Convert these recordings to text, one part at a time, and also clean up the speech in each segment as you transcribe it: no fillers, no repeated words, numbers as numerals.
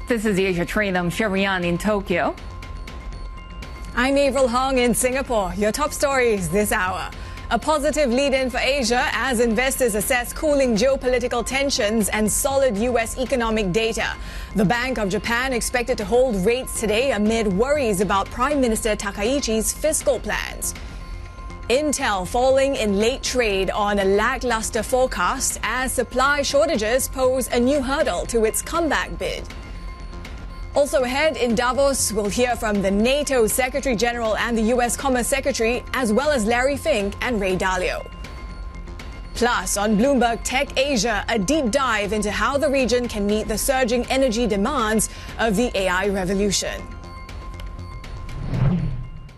This is the Asia Train. I'm Shery in Tokyo. I'm Avril in Singapore. Your top stories this hour. A positive lead-in for Asia as investors assess cooling geopolitical tensions and solid U.S. economic data. The Bank of Japan expected to hold rates today amid worries about Prime Minister Takaichi's fiscal plans. Intel falling in late trade on a lackluster forecast as supply shortages pose a new hurdle to its comeback bid. Also ahead in Davos, we'll hear from the NATO Secretary General and the U.S. Commerce Secretary, as well as Larry Fink and Ray Dalio. Plus, on Bloomberg Tech Asia, a deep dive into how the region can meet the surging energy demands of the AI revolution.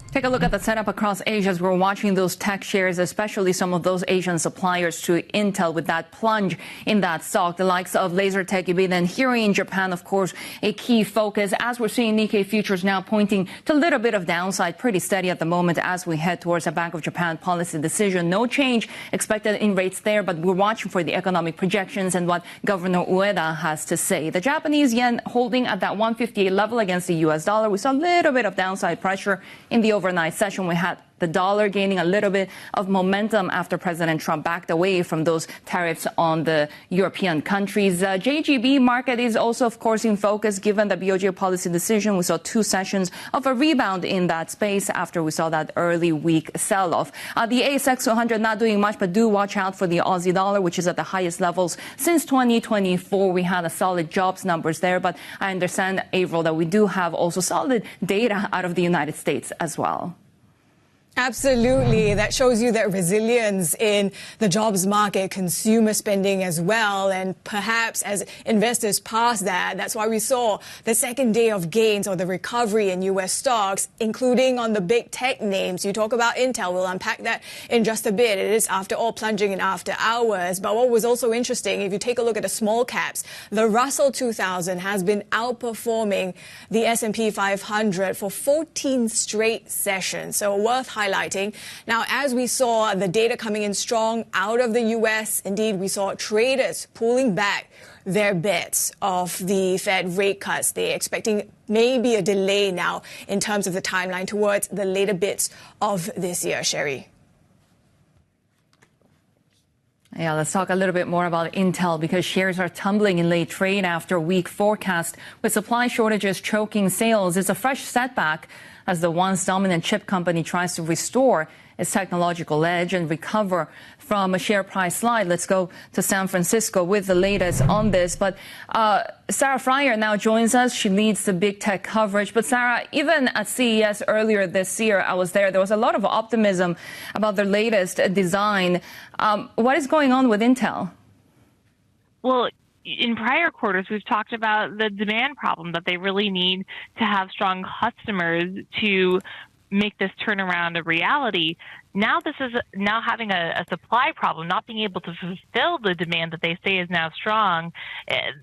Take a look at the setup across Asia as we're watching those tech shares, especially some of those Asian suppliers to Intel with that plunge in that stock. The likes of Laser Tech, Ibida, and here in Japan, of course, a key focus as we're seeing Nikkei futures now pointing to a little bit of downside, pretty steady at the moment as we head towards a Bank of Japan policy decision. No change expected in rates there, but we're watching for the economic projections and what Governor Ueda has to say. The Japanese yen holding at that 158 level against the U.S. dollar. We saw a little bit of downside pressure in the overnight session. We had the dollar gaining a little bit of momentum after President Trump backed away from those tariffs on the European countries. JGB market is also, of course, in focus given the BOJ policy decision. We saw 2 sessions of a rebound in that space after we saw that early week sell-off. The ASX 200 not doing much, but do watch out for the Aussie dollar, which is at the highest levels since 2024. We had a solid jobs numbers there, but I understand, Avril, that we do have also solid data out of the United States as well. Absolutely. That shows you that resilience in the jobs market, consumer spending as well. And perhaps as investors pass that, that's why we saw the second day of gains or the recovery in U.S. stocks, including on the big tech names. You talk about Intel. We'll unpack that in just a bit. It is, after all, plunging in after hours. But what was also interesting, if you take a look at the small caps, the Russell 2000 has been outperforming the S&P 500 for 14 straight sessions. So worth highlighting. Now, as we saw the data coming in strong out of the U.S., indeed, we saw traders pulling back their bets of the Fed rate cuts. They're expecting maybe a delay now in terms of the timeline towards the later bits of this year. Shery. Yeah, let's talk a little bit more about Intel because shares are tumbling in late trade after weak forecast with supply shortages choking sales. It's a fresh setback as the once dominant chip company tries to restore its technological edge and recover from a share price slide. Let's go to San Francisco with the latest on this. But Sarah Fryer now joins us. She leads the big tech coverage. But Sarah, even at CES earlier this year, I was there. There was a lot of optimism about their latest design. What is going on with Intel? Well, in prior quarters, we've talked about the demand problem, that they really need to have strong customers to make this turnaround a reality. Now this is now having a supply problem, not being able to fulfill the demand that they say is now strong.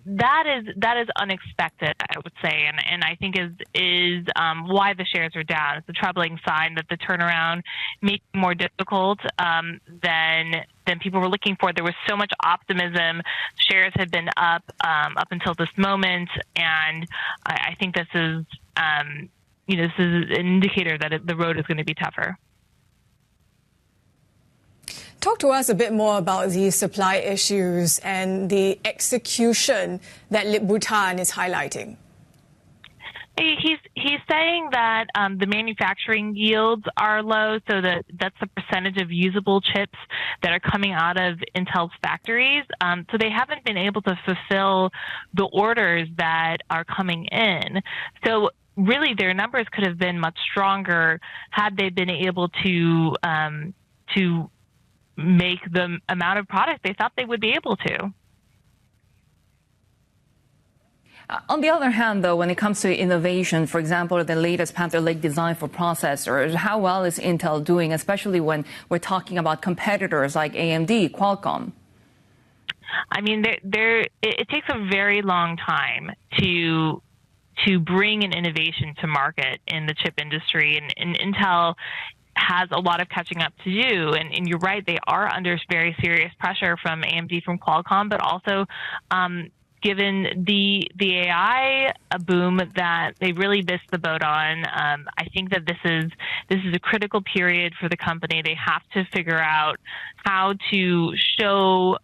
That is unexpected, I would say, and I think is why the shares are down. It's a troubling sign that the turnaround may be more difficult than people were looking for. There was so much optimism. Shares had been up until this moment, and I think this is this is an indicator that the road is going to be tougher. Talk to us a bit more about these supply issues and the execution that Bhutan is highlighting. He's saying that the manufacturing yields are low, so that's the percentage of usable chips that are coming out of Intel's factories. So they haven't been able to fulfill the orders that are coming in. So really, their numbers could have been much stronger had they been able to make the amount of product they thought they would be able to. On the other hand, though, when it comes to innovation, for example, the latest Panther Lake design for processors, how well is Intel doing, especially when we're talking about competitors like AMD, Qualcomm? I mean, it takes a very long time to bring an innovation to market in the chip industry, and Intel has a lot of catching up to do. And you're right, they are under very serious pressure from AMD, from Qualcomm, but also given the AI boom that they really missed the boat on. I think that this is a critical period for the company. They have to figure out how to show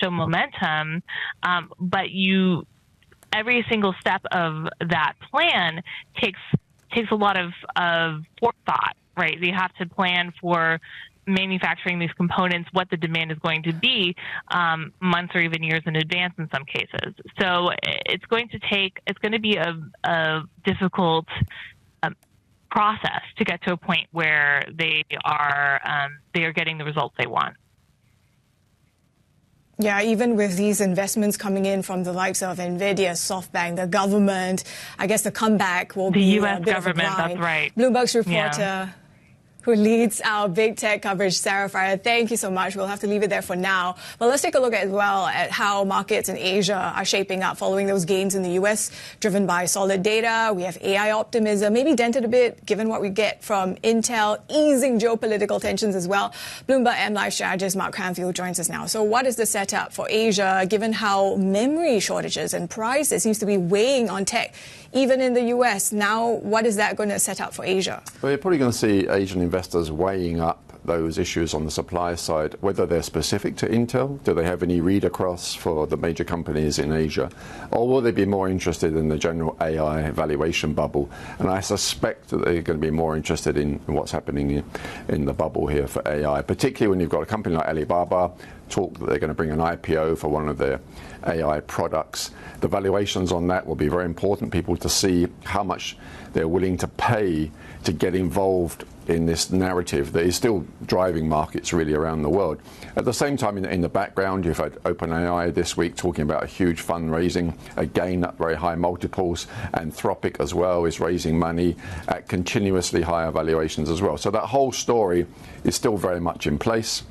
momentum, but every single step of that plan takes a lot of forethought, right? You have to plan for manufacturing these components, what the demand is going to be months or even years in advance in some cases. So it's going to be a difficult process to get to a point where they are getting the results they want. Yeah, even with these investments coming in from the likes of NVIDIA, SoftBank, the government, I guess the comeback will be the U.S. a bit government, of a grind. that's right. Bloomberg's reporter who leads our big tech coverage, Sarah Fryer. Thank you so much. We'll have to leave it there for now. But let's take a look as well at how markets in Asia are shaping up following those gains in the U.S., driven by solid data. We have AI optimism, maybe dented a bit given what we get from Intel, easing geopolitical tensions as well. Bloomberg M Live strategist Mark Cranfield joins us now. So what is the setup for Asia, given how memory shortages and prices seems to be weighing on tech, even in the U.S.? Now, what is that going to set up for Asia? Well, you're probably going to see Asian investors weighing up those issues on the supply side, whether they're specific to Intel, do they have any read across for the major companies in Asia, or will they be more interested in the general AI valuation bubble? And I suspect that they're going to be more interested in what's happening in the bubble here for AI, particularly when you've got a company like Alibaba talk that they're going to bring an IPO for one of their AI products. The valuations on that will be very important, people to see how much they're willing to pay to get involved in this narrative that is still driving markets really around the world. At the same time, in the background, you've had OpenAI this week talking about a huge fundraising, again at very high multiples. Anthropic as well is raising money at continuously higher valuations as well. So that whole story is still very much in place.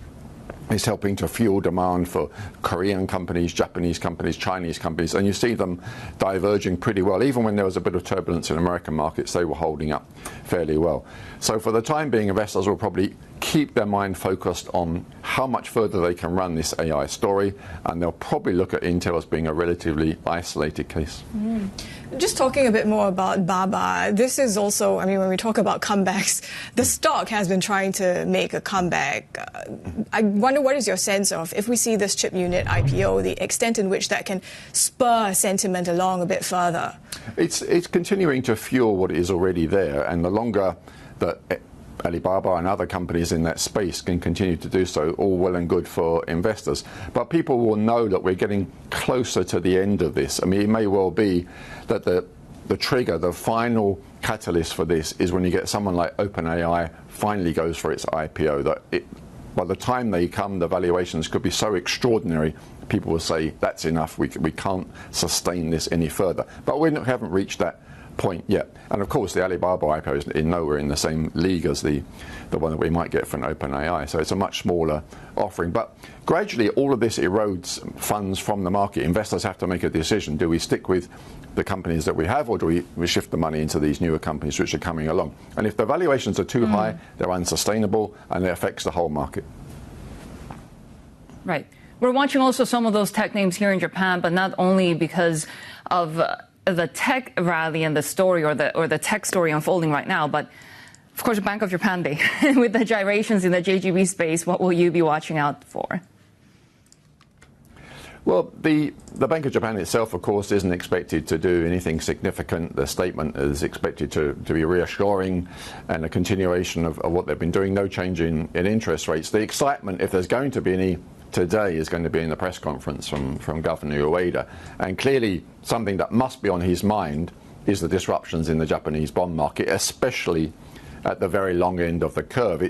It's helping to fuel demand for Korean companies, Japanese companies, Chinese companies, and you see them diverging pretty well. Even when there was a bit of turbulence in American markets, they were holding up fairly well. So for the time being, investors will probably keep their mind focused on how much further they can run this AI story, and they'll probably look at Intel as being a relatively isolated case. Just talking a bit more about Baba, this is also, I mean, when we talk about comebacks, the stock has been trying to make a comeback. I wonder, what is your sense of, if we see this chip unit IPO, the extent in which that can spur sentiment along a bit further? It's continuing to fuel what is already there, and the longer that Alibaba and other companies in that space can continue to do so, all well and good for investors. But people will know that we're getting closer to the end of this. I mean, it may well be that the trigger, the final catalyst for this is when you get someone like OpenAI finally goes for its IPO, that by the time they come, the valuations could be so extraordinary, people will say, that's enough, we can't sustain this any further. But we haven't reached that point yet. And of course, the Alibaba IPO is nowhere in the same league as the one that we might get from OpenAI. So it's a much smaller offering. But gradually, all of this erodes funds from the market. Investors have to make a decision. Do we stick with the companies that we have, or do we shift the money into these newer companies which are coming along? And if the valuations are too high, they're unsustainable, and it affects the whole market. Right. We're watching also some of those tech names here in Japan, but not only because of the tech rally and the story, or the tech story unfolding right now, but of course, Bank of Japan Day. With the gyrations in the JGB space, what will you be watching out for? Well, the Bank of Japan itself, of course, isn't expected to do anything significant. The statement is expected to be reassuring and a continuation of what they've been doing. No change in interest rates. The excitement, if there's going to be any today, is going to be in the press conference from Governor Ueda. And clearly something that must be on his mind is the disruptions in the Japanese bond market, especially at the very long end of the curve.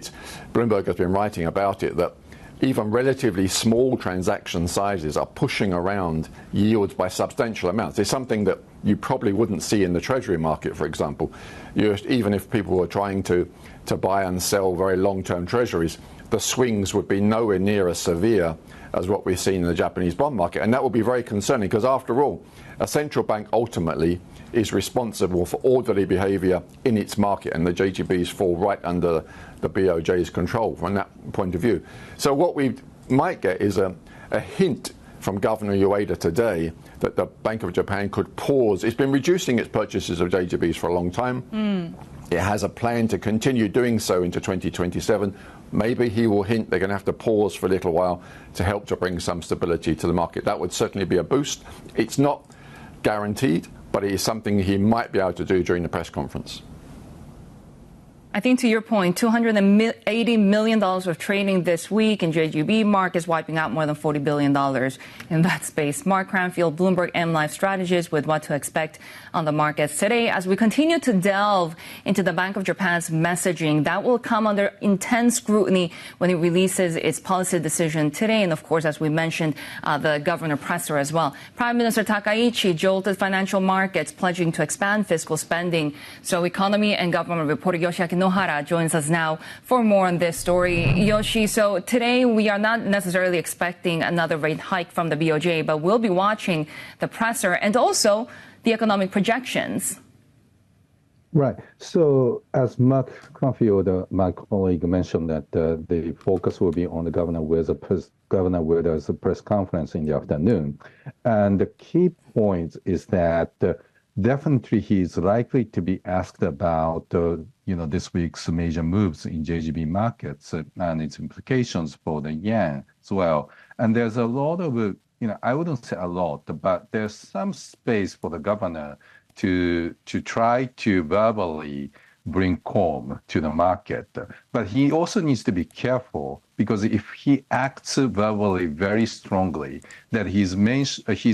Bloomberg has been writing about it, that even relatively small transaction sizes are pushing around yields by substantial amounts. It's something that you probably wouldn't see in the Treasury market, for example. Even if people were trying to buy and sell very long-term Treasuries, the swings would be nowhere near as severe as what we've seen in the Japanese bond market. And that would be very concerning, because after all, a central bank ultimately is responsible for orderly behavior in its market, and the JGBs fall right under the BOJ's control from that point of view. So what we might get is a hint from Governor Ueda today that the Bank of Japan could pause. It's been reducing its purchases of JGBs for a long time. It has a plan to continue doing so into 2027. Maybe he will hint they're going to have to pause for a little while to help to bring some stability to the market. That would certainly be a boost. It's not guaranteed, but it is something he might be able to do during the press conference. I think to your point, $280 million of trading this week in JGB markets, wiping out more than $40 billion in that space. Mark Cranfield, Bloomberg M-Live strategist, with what to expect on the markets today. As we continue to delve into the Bank of Japan's messaging, that will come under intense scrutiny when it releases its policy decision today. And of course, as we mentioned, the governor presser as well. Prime Minister Takaichi jolted financial markets, pledging to expand fiscal spending. So economy and government reporter Yoshiaki Nohara joins us now for more on this story. Yoshi, so today we are not necessarily expecting another rate hike from the BOJ, but we'll be watching the presser and also the economic projections. Right. So as Mark Cranfield, my colleague, mentioned that the focus will be on the Governor Ueda's press conference in the afternoon. And the key point is that definitely he's likely to be asked about this week's major moves in JGB markets and its implications for the yen as well. And there's a lot of, I wouldn't say a lot, but there's some space for the governor to try to verbally bring calm to the market. But he also needs to be careful, because if he acts verbally very strongly, that he's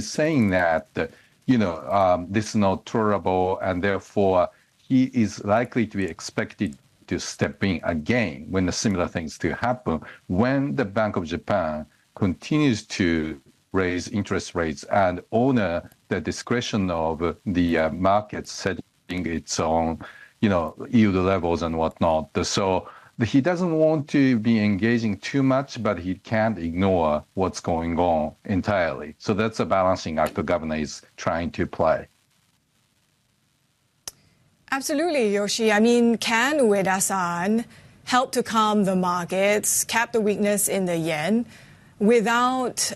saying that this is not tolerable, and therefore he is likely to be expected to step in again when the similar things to happen, when the Bank of Japan continues to raise interest rates and honor the discretion of the market setting its own, yield levels and whatnot. So he doesn't want to be engaging too much, but he can't ignore what's going on entirely. So that's a balancing act the governor is trying to play. Absolutely, Yoshi. I mean, can Ueda-san help to calm the markets, cap the weakness in the yen, without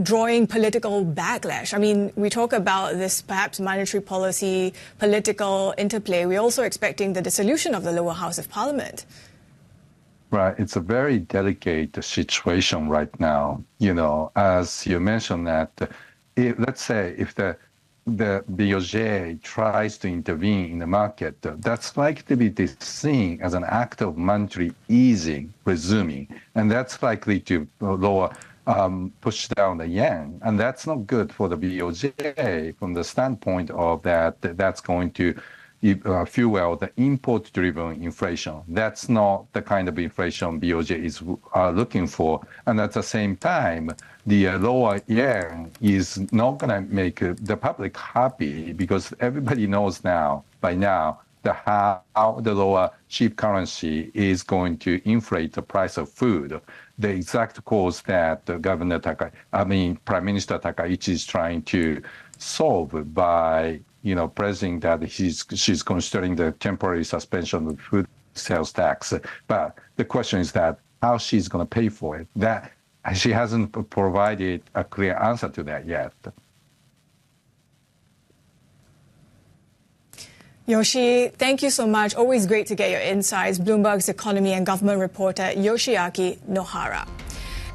drawing political backlash? I mean, we talk about this perhaps monetary policy, political interplay. We're also expecting the dissolution of the lower house of parliament. Right. It's a very delicate situation right now. As you mentioned that, let's say if the BOJ tries to intervene in the market, that's likely to be seen as an act of monetary easing, resuming, and that's likely to push down the yen, and that's not good for the BOJ from the standpoint of that's going to fuel the import-driven inflation. That's not the kind of inflation BOJ is looking for. And at the same time, the lower yen is not going to make the public happy, because everybody knows by now, how the lower cheap currency is going to inflate the price of food. The exact cause that Prime Minister Takaichi is trying to solve by pressing that she's considering the temporary suspension of food sales tax. But the question is that how she's going to pay for it. That she hasn't provided a clear answer to that yet. Yoshi, thank you so much. Always great to get your insights. Bloomberg's economy and government reporter Yoshiaki Nohara.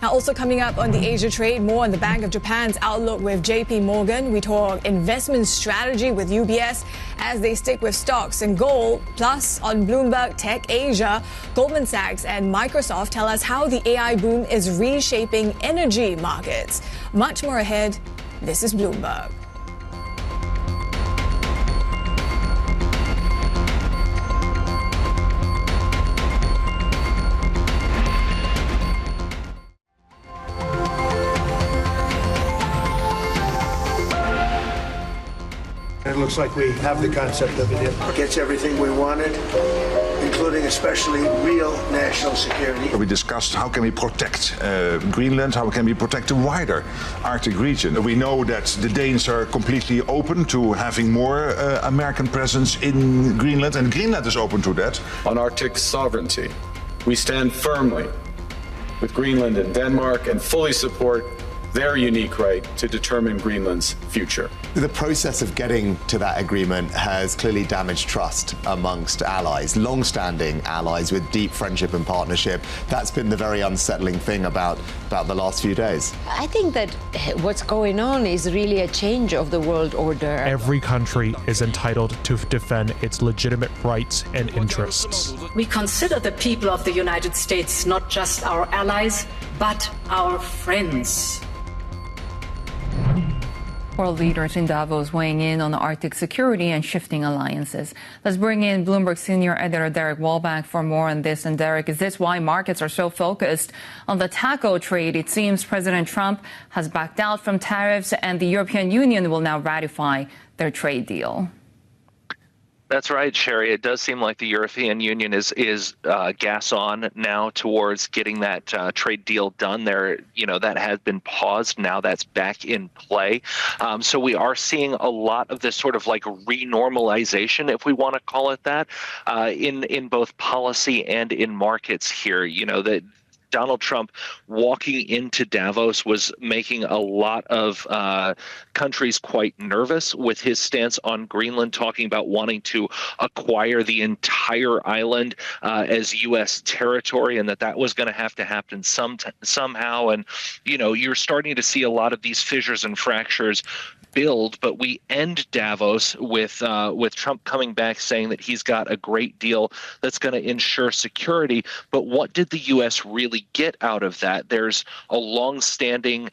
Now, also coming up on the Asia trade, more on the Bank of Japan's outlook with JPMorgan. We talk investment strategy with UBS as they stick with stocks and gold. Plus, on Bloomberg Tech Asia, Goldman Sachs and Microsoft tell us how the AI boom is reshaping energy markets. Much more ahead. This is Bloomberg. It looks like we have the concept of it. It gets everything we wanted, including especially real national security. We discussed how can we protect Greenland, how can we protect the wider Arctic region. We know that the Danes are completely open to having more American presence in Greenland, and Greenland is open to that. On Arctic sovereignty, we stand firmly with Greenland and Denmark and fully support their unique right to determine Greenland's future. The process of getting to that agreement has clearly damaged trust amongst allies, long-standing allies with deep friendship and partnership. That's been the very unsettling thing about the last few days. I think that what's going on is really a change of the world order. Every country is entitled to defend its legitimate rights and interests. We consider the people of the United States not just our allies, but our friends. World leaders in Davos weighing in on Arctic security and shifting alliances. Let's bring in Bloomberg senior editor Derek Wallbach for more on this. And Derek, is this why markets are so focused on the taco trade? It seems President Trump has backed out from tariffs and the European Union will now ratify their trade deal. That's right, Shery. It does seem like the European Union is gas on now towards getting that trade deal done. There, that has been paused. Now that's back in play. So we are seeing a lot of this sort of like renormalization, if we want to call it that, in both policy and in markets here. That Donald Trump walking into Davos was making a lot of countries quite nervous with his stance on Greenland, talking about wanting to acquire the entire island as U.S. territory, and that was going to happen somehow. And, you're starting to see a lot of these fissures and fractures build, but we end Davos with Trump coming back saying that he's got a great deal that's going to ensure security. But what did the U.S. really get out of that? There's a long-standing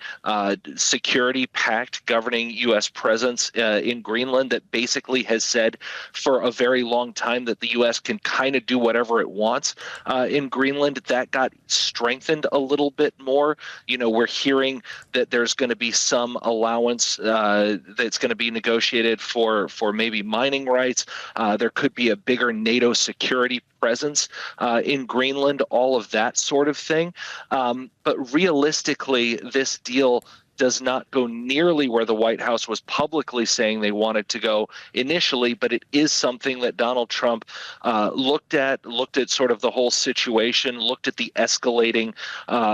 security pact governing U.S. presence in Greenland that basically has said for a very long time that the U.S. can kind of do whatever it wants in Greenland. That got strengthened a little bit more. We're hearing that there's going to be some allowance that's going to be negotiated for maybe mining rights. There could be a bigger NATO security presence in Greenland, all of that sort of thing. But realistically, this deal does not go nearly where the White House was publicly saying they wanted to go initially, but it is something that Donald Trump looked at sort of the whole situation, looked at the escalating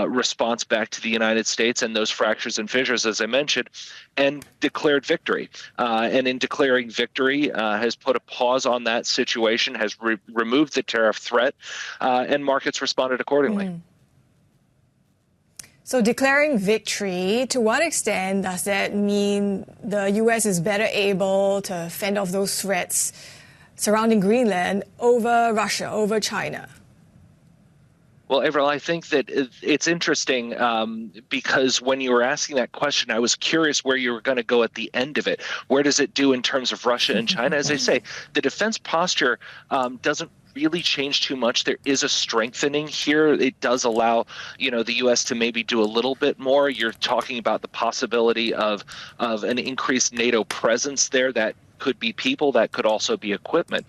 response back to the United States and those fractures and fissures, as I mentioned, and declared victory. And in declaring victory, has put a pause on that situation, has removed the tariff threat, and markets responded accordingly. So declaring victory, to what extent does that mean the U.S. is better able to fend off those threats surrounding Greenland over Russia, over China? Well, Avril, I think that it's interesting because when you were asking that question, I was curious where you were going to go at the end of it. Where does it do in terms of Russia and China? As I say, the defense posture doesn't really change too much. There is a strengthening here. It does allow, the U.S. to maybe do a little bit more. You're talking about the possibility of an increased NATO presence there. That could be people, that could also be equipment.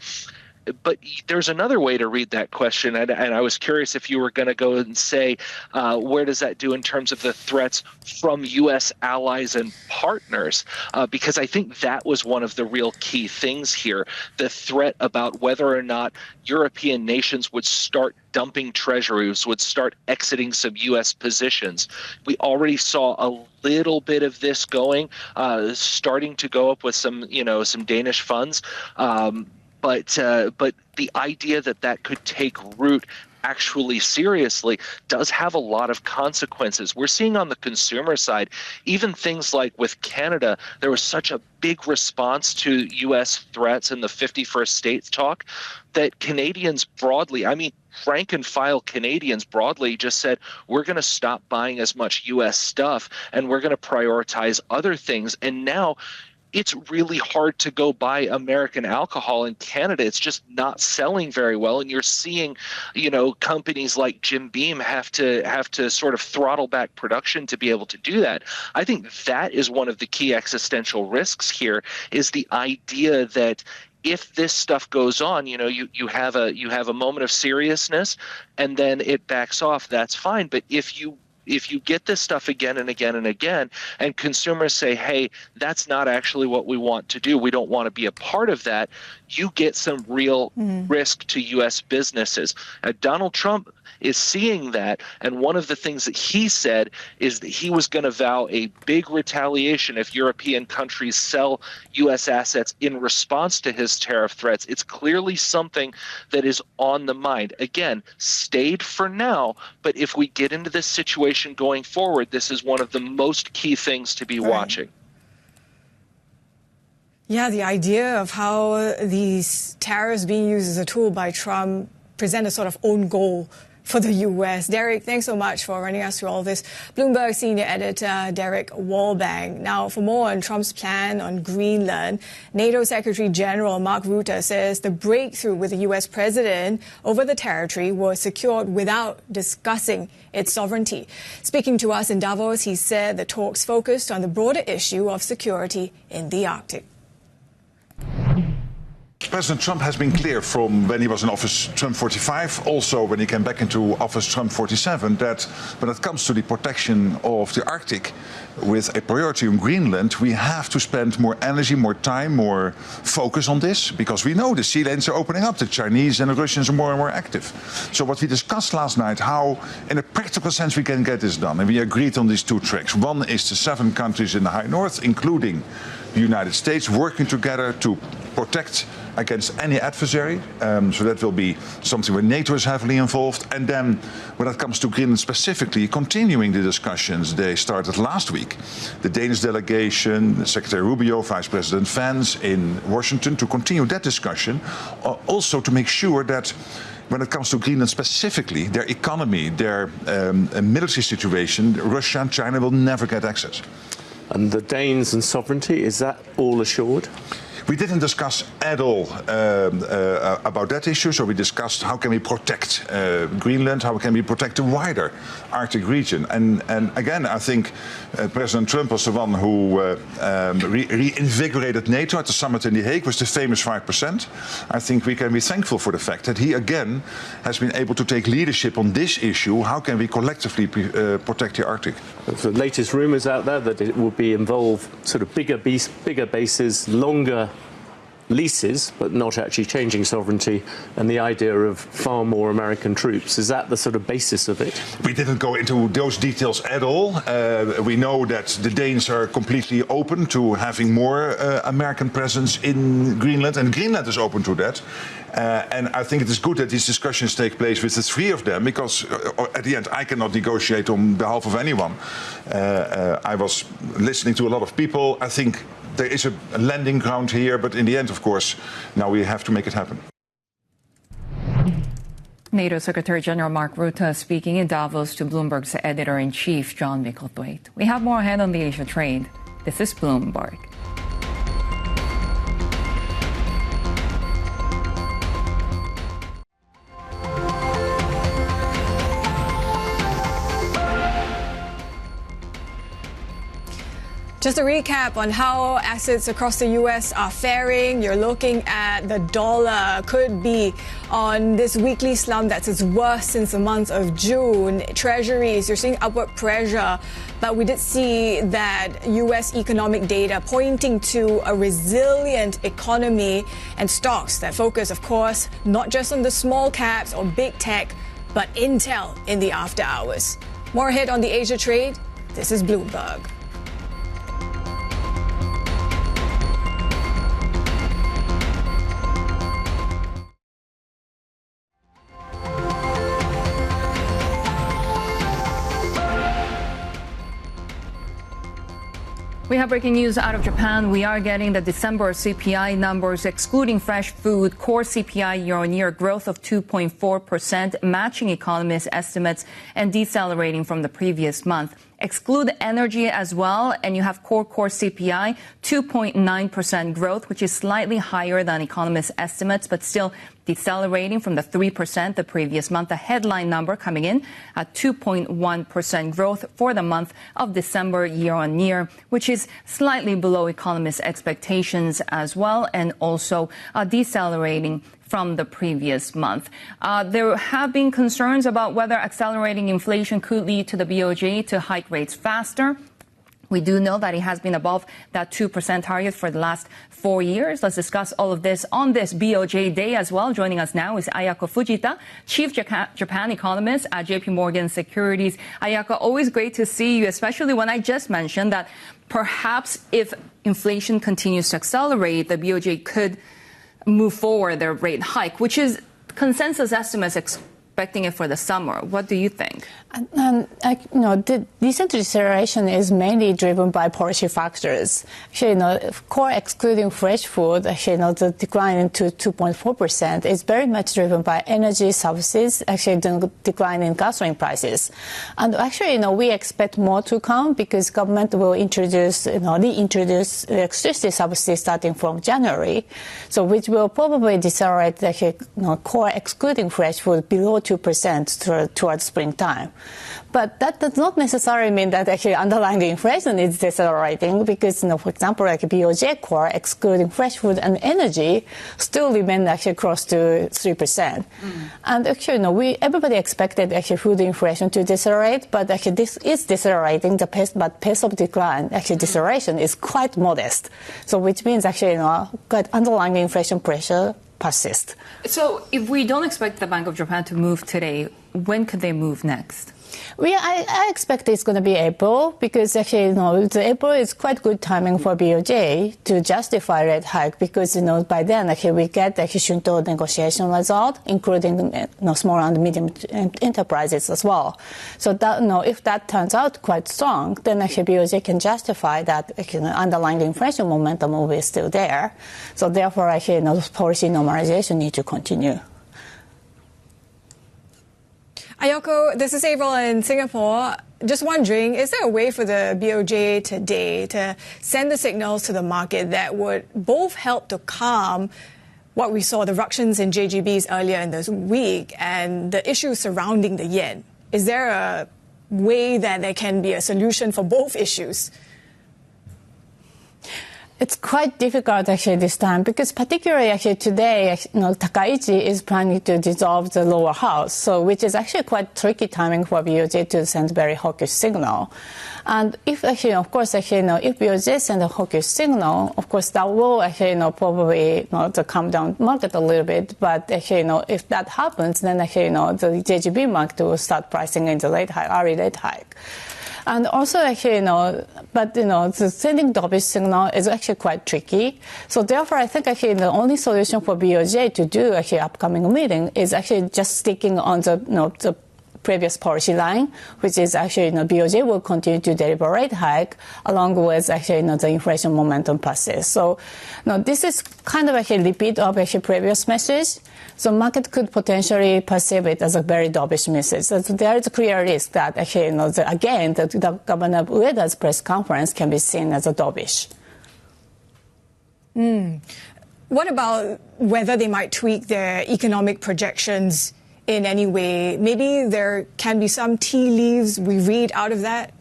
But there's another way to read that question, and I was curious if you were going to go and say, where does that do in terms of the threats from U.S. allies and partners? Because I think that was one of the real key things here, the threat about whether or not European nations would start dumping treasuries, would start exiting some U.S. positions. We already saw a little bit of this going, starting to go up with some Danish funds. But the idea that could take root actually seriously does have a lot of consequences. We're seeing on the consumer side, even things like with Canada, there was such a big response to U.S. threats in the 51st States talk that Canadians broadly, rank and file Canadians broadly just said, we're going to stop buying as much U.S. stuff and we're going to prioritize other things. And now it's really hard to go buy American alcohol in Canada. It's just not selling very well. And you're seeing, companies like Jim Beam have to sort of throttle back production to be able to do that. I think that is one of the key existential risks here, is the idea that if this stuff goes on, you have a moment of seriousness and then it backs off, that's fine. But if if you get this stuff again and again and again, and consumers say, hey, that's not actually what we want to do, we don't want to be a part of that, you get some real risk to U.S. businesses. Donald Trump is seeing that, and one of the things that he said is that he was going to vow a big retaliation if European countries sell U.S. assets in response to his tariff threats. It's clearly something that is on the mind. Again, stayed for now, but if we get into this situation going forward, this is one of the most key things to be watching. Yeah, the idea of how these tariffs being used as a tool by Trump present a sort of own goal for the U.S. Derek, thanks so much for running us through all this. Bloomberg senior editor Derek Wallbank. Now, for more on Trump's plan on Greenland, NATO Secretary General Mark Rutte says the breakthrough with the U.S. president over the territory was secured without discussing its sovereignty. Speaking to us in Davos, he said the talks focused on the broader issue of security in the Arctic. President Trump has been clear from when he was in office, Trump 45, also when he came back into office, Trump 47, that when it comes to the protection of the Arctic, with a priority on Greenland, we have to spend more energy, more time, more focus on this, because we know the sea lanes are opening up. The Chinese and the Russians are more and more active. So what we discussed last night, how in a practical sense we can get this done, and we agreed on these two tracks. One is the 7 countries in the high north, including the United States, working together to protect against any adversary. So that will be something where NATO is heavily involved. And then when it comes to Greenland specifically, continuing the discussions they started last week. The Danish delegation, Secretary Rubio, Vice President Vance in Washington, to continue that discussion, also to make sure that when it comes to Greenland specifically, their economy, their military situation, Russia and China will never get access. And the Danes and sovereignty, is that all assured? We didn't discuss at all about that issue. So we discussed how can we protect Greenland, how can we protect the wider Arctic region. And again, I think President Trump was the one who reinvigorated NATO at the summit in The Hague with the famous 5%. I think we can be thankful for the fact that he again has been able to take leadership on this issue. How can we collectively protect the Arctic? The latest rumours out there that it will be involve sort of bigger bases, longer leases, but not actually changing sovereignty, and the idea of far more American troops. Is that the sort of basis of it? We didn't go into those details at all. We know that the Danes are completely open to having more American presence in Greenland, and Greenland is open to that. And I think it is good that these discussions take place with the 3 of them, because at the end I cannot negotiate on behalf of anyone. I was listening to a lot of people. I think there is a landing ground here, but in the end, of course, now we have to make it happen. NATO Secretary General Mark Rutte speaking in Davos to Bloomberg's editor-in-chief, John Micklethwaite. We have more ahead on the Asia trade. This is Bloomberg. Just a recap on how assets across the U.S. are faring. You're looking at the dollar could be on this weekly slump that's its worst since the month of June. Treasuries, you're seeing upward pressure, but we did see that U.S. economic data pointing to a resilient economy, and stocks that focus, of course, not just on the small caps or big tech, but Intel in the after hours. More ahead on the Asia trade. This is Bloomberg. We have breaking news out of Japan. We are getting the December CPI numbers, excluding fresh food, core CPI year-on-year growth of 2.4%, matching economists' estimates and decelerating from the previous month. Exclude energy as well, and you have core CPI, 2.9% growth, which is slightly higher than economists' estimates, but still decelerating from the 3% the previous month. The headline number coming in at 2.1% growth for the month of December year-on-year, which is slightly below economists' expectations as well, and also decelerating from the previous month. There have been concerns about whether accelerating inflation could lead to the BOJ to hike rates faster. We do know that it has been above that 2% target for the last 4 years. Let's discuss all of this on this BOJ day as well. Joining us now is Ayako Fujita, Chief Japan Economist at JPMorgan Securities. Ayako, always great to see you, especially when I just mentioned that perhaps if inflation continues to accelerate, the BOJ could move forward their rate hike, which is consensus estimates expecting it for the summer. What do you think? The recent deceleration is mainly driven by policy factors. Actually, core excluding fresh food, the decline to 2.4% is very much driven by energy subsidies, the decline in gasoline prices. And actually, we expect more to come because government will reintroduce electricity subsidies starting from January, so which will probably decelerate core excluding fresh food below 2% towards springtime. But that does not necessarily mean that actually underlying inflation is decelerating because, for example, like BOJ core, excluding fresh food and energy, still remain actually close to 3%. And actually, everybody expected actually food inflation to decelerate, but actually this is decelerating. But pace of decline, actually deceleration, is quite modest. So which means actually, underlying inflation pressure persists. So if we don't expect the Bank of Japan to move today, when could they move next? I expect it's going to be April because actually, the April is quite good timing for BOJ to justify rate hike because, by then actually we get the Shunto negotiation result, including small and medium enterprises as well. So that, if that turns out quite strong, then actually BOJ can justify that underlying inflation momentum will be still there. So therefore, actually, policy normalization needs to continue. Ayako, this is Avril in Singapore. Just wondering, is there a way for the BOJ today to send the signals to the market that would both help to calm what we saw, the ructions in JGBs earlier in this week and the issues surrounding the yen? Is there a way that there can be a solution for both issues? It's quite difficult actually this time because particularly actually today, Takaichi is planning to dissolve the lower house, so which is actually quite tricky timing for BOJ to send very hawkish signal. And if actually, of course, actually, if BOJ send a hawkish signal, of course that will actually, probably to calm down market a little bit. But actually, if that happens, then actually, the JGB market will start pricing in the early rate hike. And also, actually, the sending dovish signal is actually quite tricky. So therefore, I think actually the only solution for BOJ to do actually upcoming meeting is actually just sticking on the previous policy line, which is actually, BOJ will continue to deliver rate hike along with actually, the inflation momentum passes. So, this is kind of actually repeat of actually previous message. So market could potentially perceive it as a very dovish message. So there is a clear risk that actually, the Governor Ueda's press conference can be seen as a dovish. What about whether they might tweak their economic projections in any way? Maybe there can be some tea leaves we read out of that?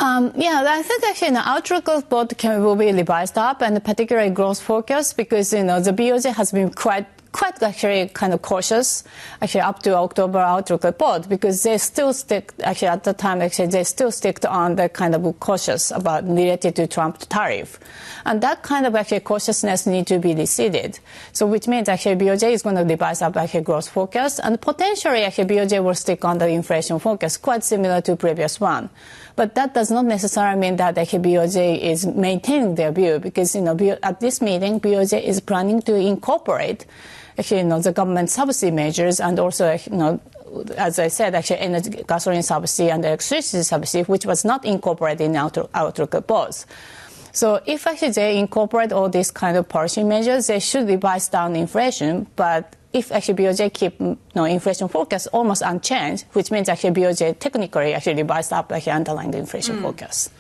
I think actually the outlook of both will be revised up, and particularly growth focus, because, the BOJ has been quite actually kind of cautious, actually up to October outlook report, because they still stick, actually at the time, actually they still stick on the kind of cautious about related to Trump tariff. And that kind of actually cautiousness needs to be receded. So which means actually BOJ is going to revise up actually growth focus, and potentially actually BOJ will stick on the inflation focus, quite similar to previous one. But that does not necessarily mean that actually BOJ is maintaining their view, because, at this meeting, BOJ is planning to incorporate actually, the government subsidy measures and also, as I said, actually energy, gasoline subsidy and electricity subsidy, which was not incorporated in outlook reports. So if actually they incorporate all these kind of policy measures, they should revise down inflation. But if actually BOJ keep inflation forecast almost unchanged, which means actually BOJ technically actually revised up actually underlying the inflation forecast.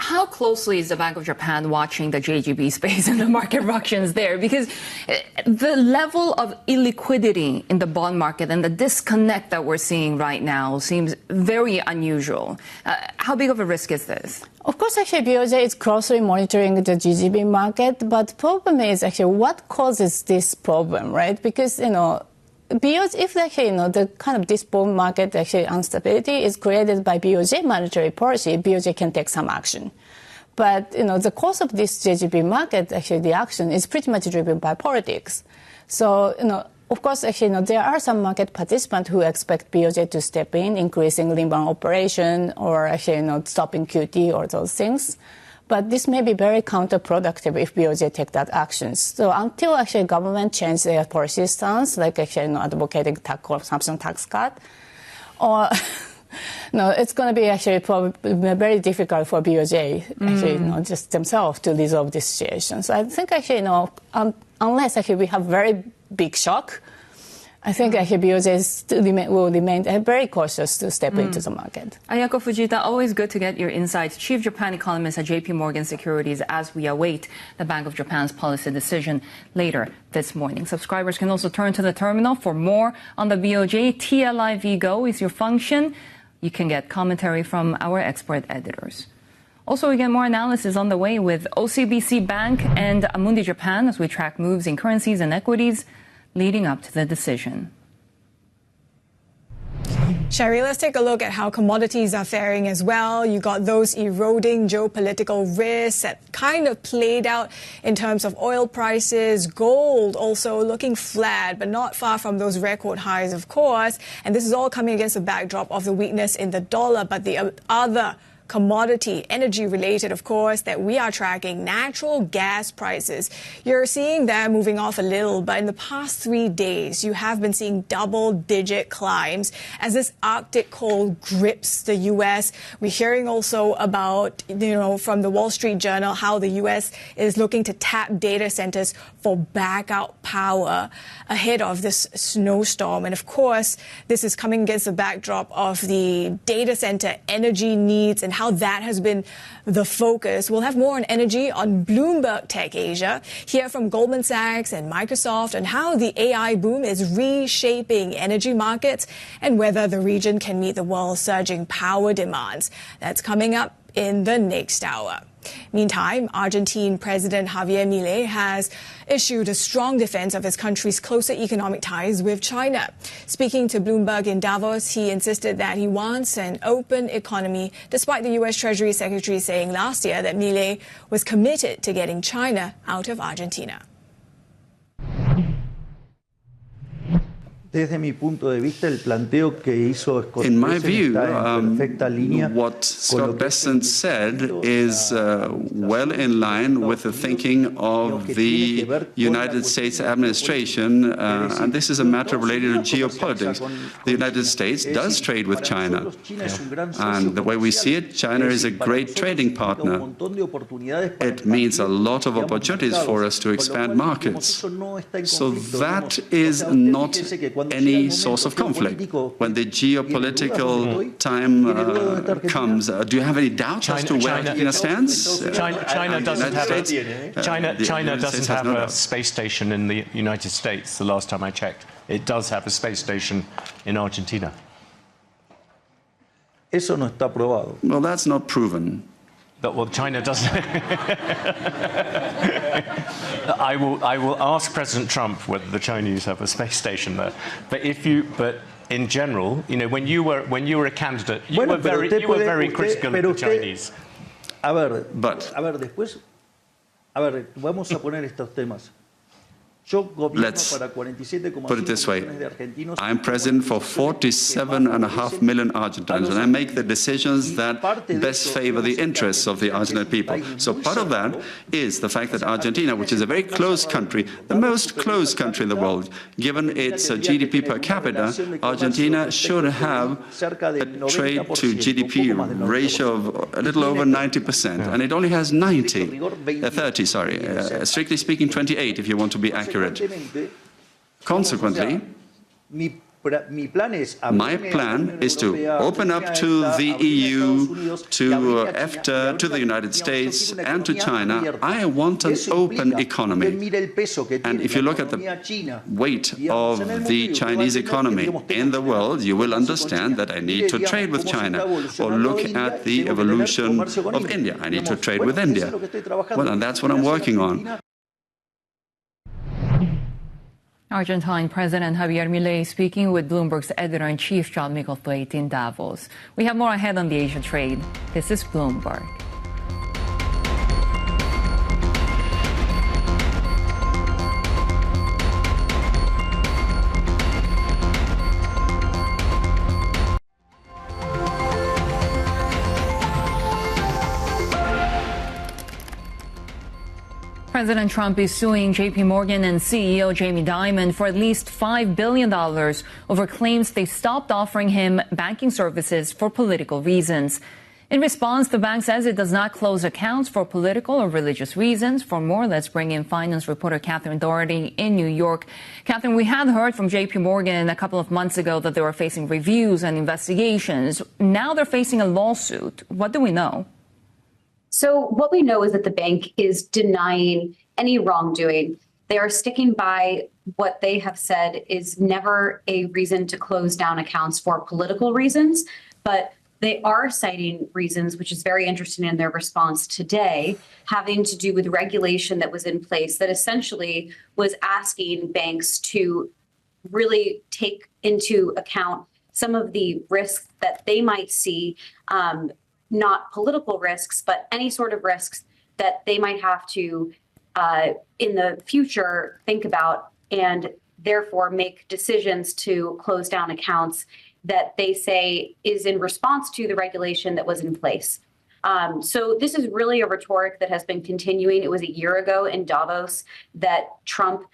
How closely is the Bank of Japan watching the JGB space and the market ructions there? Because the level of illiquidity in the bond market and the disconnect that we're seeing right now seems very unusual. How big of a risk is this? Of course, actually, BOJ is closely monitoring the GGB market, but the problem is actually what causes this problem, right? Because, BOJ, if actually, the kind of this bond market actually instability is created by BOJ monetary policy, BOJ can take some action. But, the cause of this JGB market, actually, the action is pretty much driven by politics. So, of course, actually, there are some market participants who expect BOJ to step in, increasing limit operation or actually, stopping QT or those things. But this may be very counterproductive if BOJ take that action. So until actually government change their policy stance, like actually advocating consumption tax cut, or it's going to be actually probably very difficult for BOJ actually, just themselves to resolve this situation. So I think actually, unless actually we have very big shock, I think actually BOJ will remain very cautious to step into the market. Ayako, Fujita, always good to get your insights. Chief Japan economist at JPMorgan Securities, as we await the Bank of Japan's policy decision later this morning. Subscribers can also turn to the terminal for more on the BOJ. TLIV Go is your function. You can get commentary from our expert editors. Also, we get more analysis on the way with OCBC Bank and Amundi Japan as we track moves in currencies and equities leading up to the decision. Shery, let's take a look at how commodities are faring as well. You got those eroding geopolitical risks that kind of played out in terms of oil prices. Gold also looking flat, but not far from those record highs, of course. And this is all coming against the backdrop of the weakness in the dollar. But the other commodity, energy related, of course, that we are tracking, natural gas prices. You're seeing that moving off a little, but in the past 3 days, you have been seeing double-digit climbs as this Arctic cold grips the U.S. We're hearing also about, from the Wall Street Journal, how the U.S. is looking to tap data centers for backup power ahead of this snowstorm. And of course, this is coming against the backdrop of the data center energy needs and how that has been the focus. We'll have more on energy on Bloomberg Tech Asia. Hear from Goldman Sachs and Microsoft on how the AI boom is reshaping energy markets and whether the region can meet the world's surging power demands. That's coming up in the next hour. Meantime, Argentine President Javier Milei has issued a strong defense of his country's closer economic ties with China. Speaking to Bloomberg in Davos, he insisted that he wants an open economy, despite the U.S. Treasury Secretary saying last year that Milei was committed to getting China out of Argentina. In my view, what Scott Bessent said is well in line with the thinking of the United States administration, and this is a matter related to geopolitics. The United States does trade with China, and the way we see it, China is a great trading partner. It means a lot of opportunities for us to expand markets. So that is not any source of conflict. When the geopolitical time comes, do you have any doubts as to where China stands? China doesn't have a space station in the United States, the last time I checked. It does have a space station in Argentina. Well, that's not proven. Well, China doesn't. I will ask President Trump whether the Chinese have a space station there. But in general, when you were a candidate, you were very critical of the Chinese. Let's put it this way. I'm president for 47.5 million Argentines, and I make the decisions that best favor the interests of the Argentine people. So part of that is the fact that Argentina, which is a very closed country, the most closed country in the world, given its GDP per capita, Argentina should have a trade to GDP ratio of a little over 90%, and it only has 30, strictly speaking 28 if you want to be accurate. Consequently, My plan is to open up to the EU, to EFTA, to the United States, and to China. I want an open economy. And if you look at the weight of the Chinese economy in the world, you will understand that I need to trade with China. Or look at the evolution of India. I need to trade with India. Well, and that's what I'm working on. Argentine President Javier Milei speaking with Bloomberg's editor-in-chief John Micklethwaite in Davos. We have more ahead on the Asia trade. This is Bloomberg. President Trump is suing JPMorgan and CEO Jamie Dimon for at least $5 billion over claims they stopped offering him banking services for political reasons. In response, the bank says it does not close accounts for political or religious reasons. For more, let's bring in finance reporter Catherine Doherty in New York. Catherine, we had heard from JPMorgan a couple of months ago that they were facing reviews and investigations. Now they're facing a lawsuit. What do we know? So what we know is that the bank is denying any wrongdoing. They are sticking by what they have said is never a reason to close down accounts for political reasons, but they are citing reasons, which is very interesting in their response today, having to do with regulation that was in place that essentially was asking banks to really take into account some of the risks that they might see, not political risks, but any sort of risks that they might have to, in the future, think about and therefore make decisions to close down accounts that they say is in response to the regulation that was in place. So this is really a rhetoric that has been continuing. It was a year ago in Davos that Trump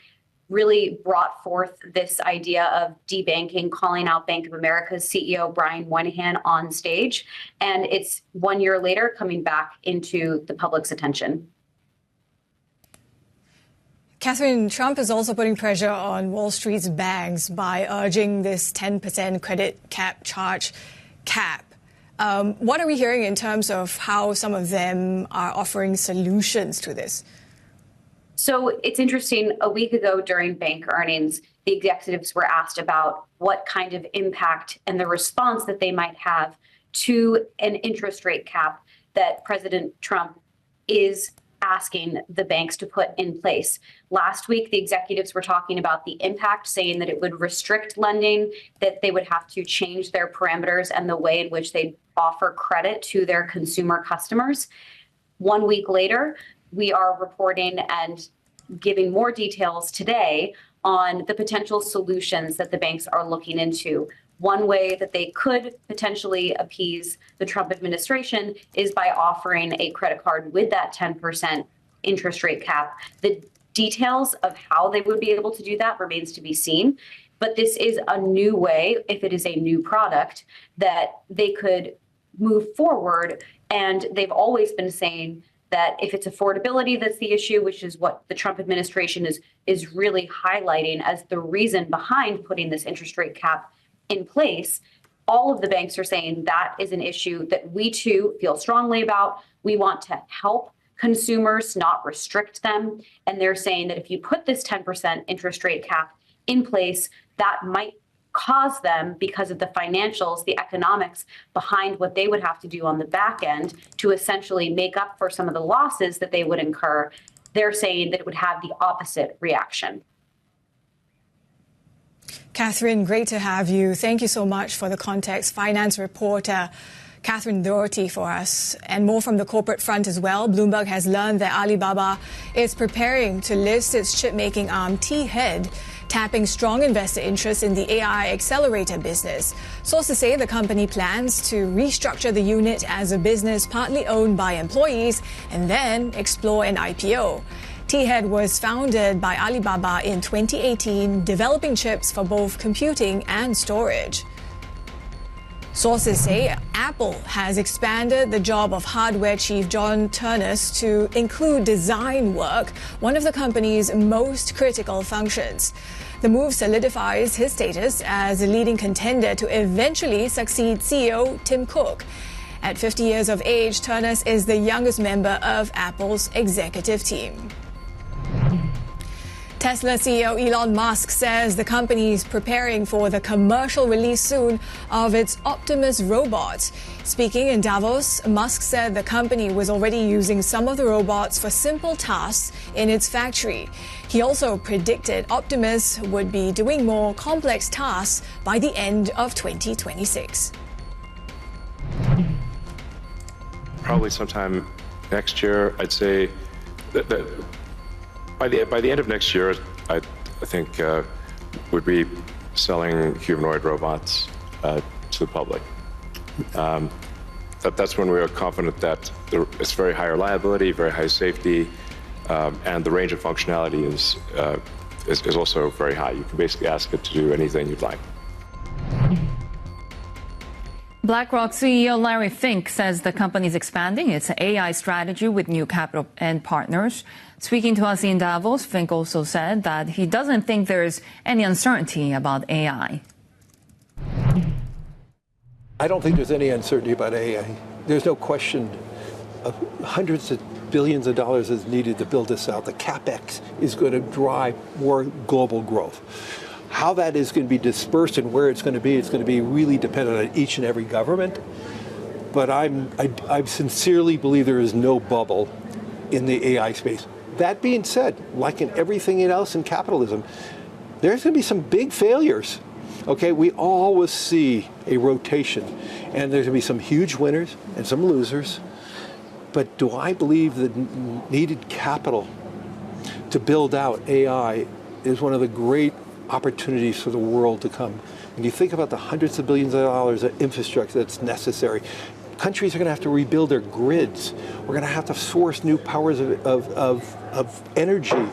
really brought forth this idea of debanking, calling out Bank of America's CEO Brian Moynihan on stage. And it's 1 year later coming back into the public's attention. Catherine, Trump is also putting pressure on Wall Street's banks by urging this 10% credit cap charge cap. What are we hearing in terms of how some of them are offering solutions to this? So it's interesting. A week ago during bank earnings, the executives were asked about what kind of impact and the response that they might have to an interest rate cap that President Trump is asking the banks to put in place. Last week, the executives were talking about the impact, saying that it would restrict lending, that they would have to change their parameters and the way in which they offer credit to their consumer customers. 1 week later, we are reporting and giving more details today on the potential solutions that the banks are looking into. One way that they could potentially appease the Trump administration is by offering a credit card with that 10% interest rate cap. The details of how they would be able to do that remains to be seen. But this is a new way, if it is a new product, that they could move forward. And they've always been saying that if it's affordability that's the issue, which is what the Trump administration is really highlighting as the reason behind putting this interest rate cap in place, all of the banks are saying that is an issue that we too feel strongly about. We want to help consumers, not restrict them. And they're saying that if you put this 10% interest rate cap in place, that might cause them, because of the financials, the economics behind what they would have to do on the back end to essentially make up for some of the losses that they would incur. They're saying that it would have the opposite reaction. Catherine, great to have you. Thank you so much for the context. Finance reporter Catherine Doherty for us. And more from the corporate front as well. Bloomberg has learned that Alibaba is preparing to list its chip-making arm T-Head, tapping strong investor interest in the AI accelerator business. Sources say the company plans to restructure the unit as a business partly owned by employees and then explore an IPO. T-Head was founded by Alibaba in 2018, developing chips for both computing and storage. Sources say Apple has expanded the job of hardware chief John Ternus to include design work, one of the company's most critical functions. The move solidifies his status as a leading contender to eventually succeed CEO Tim Cook. At 50 years of age, Ternus is the youngest member of Apple's executive team. Tesla CEO Elon Musk says the company is preparing for the commercial release soon of its Optimus robot. Speaking in Davos, Musk said the company was already using some of the robots for simple tasks in its factory. He also predicted Optimus would be doing more complex tasks by the end of 2026. Probably sometime next year, I'd say that by the end of next year, I think would be selling humanoid robots to the public. That's when we are confident that it's very high reliability, very high safety, and the range of functionality is also very high. You can basically ask it to do anything you'd like. BlackRock CEO Larry Fink says the company is expanding its AI strategy with new capital and partners. Speaking to us in Davos, Fink also said that he doesn't think there's any uncertainty about AI. I don't think there's any uncertainty about AI. There's no question hundreds of billions of dollars is needed to build this out. The CapEx is going to drive more global growth. How that is going to be dispersed and where it's going to be really dependent on each and every government. But I sincerely believe there is no bubble in the AI space. That being said, like in everything else in capitalism, there's going to be some big failures. Okay, we always see a rotation, and there's going to be some huge winners and some losers. But do I believe the needed capital to build out AI is one of the great opportunities for the world to come? When you think about the hundreds of billions of dollars of infrastructure that's necessary, countries are going to have to rebuild their grids. We're going to have to source new powers of energy.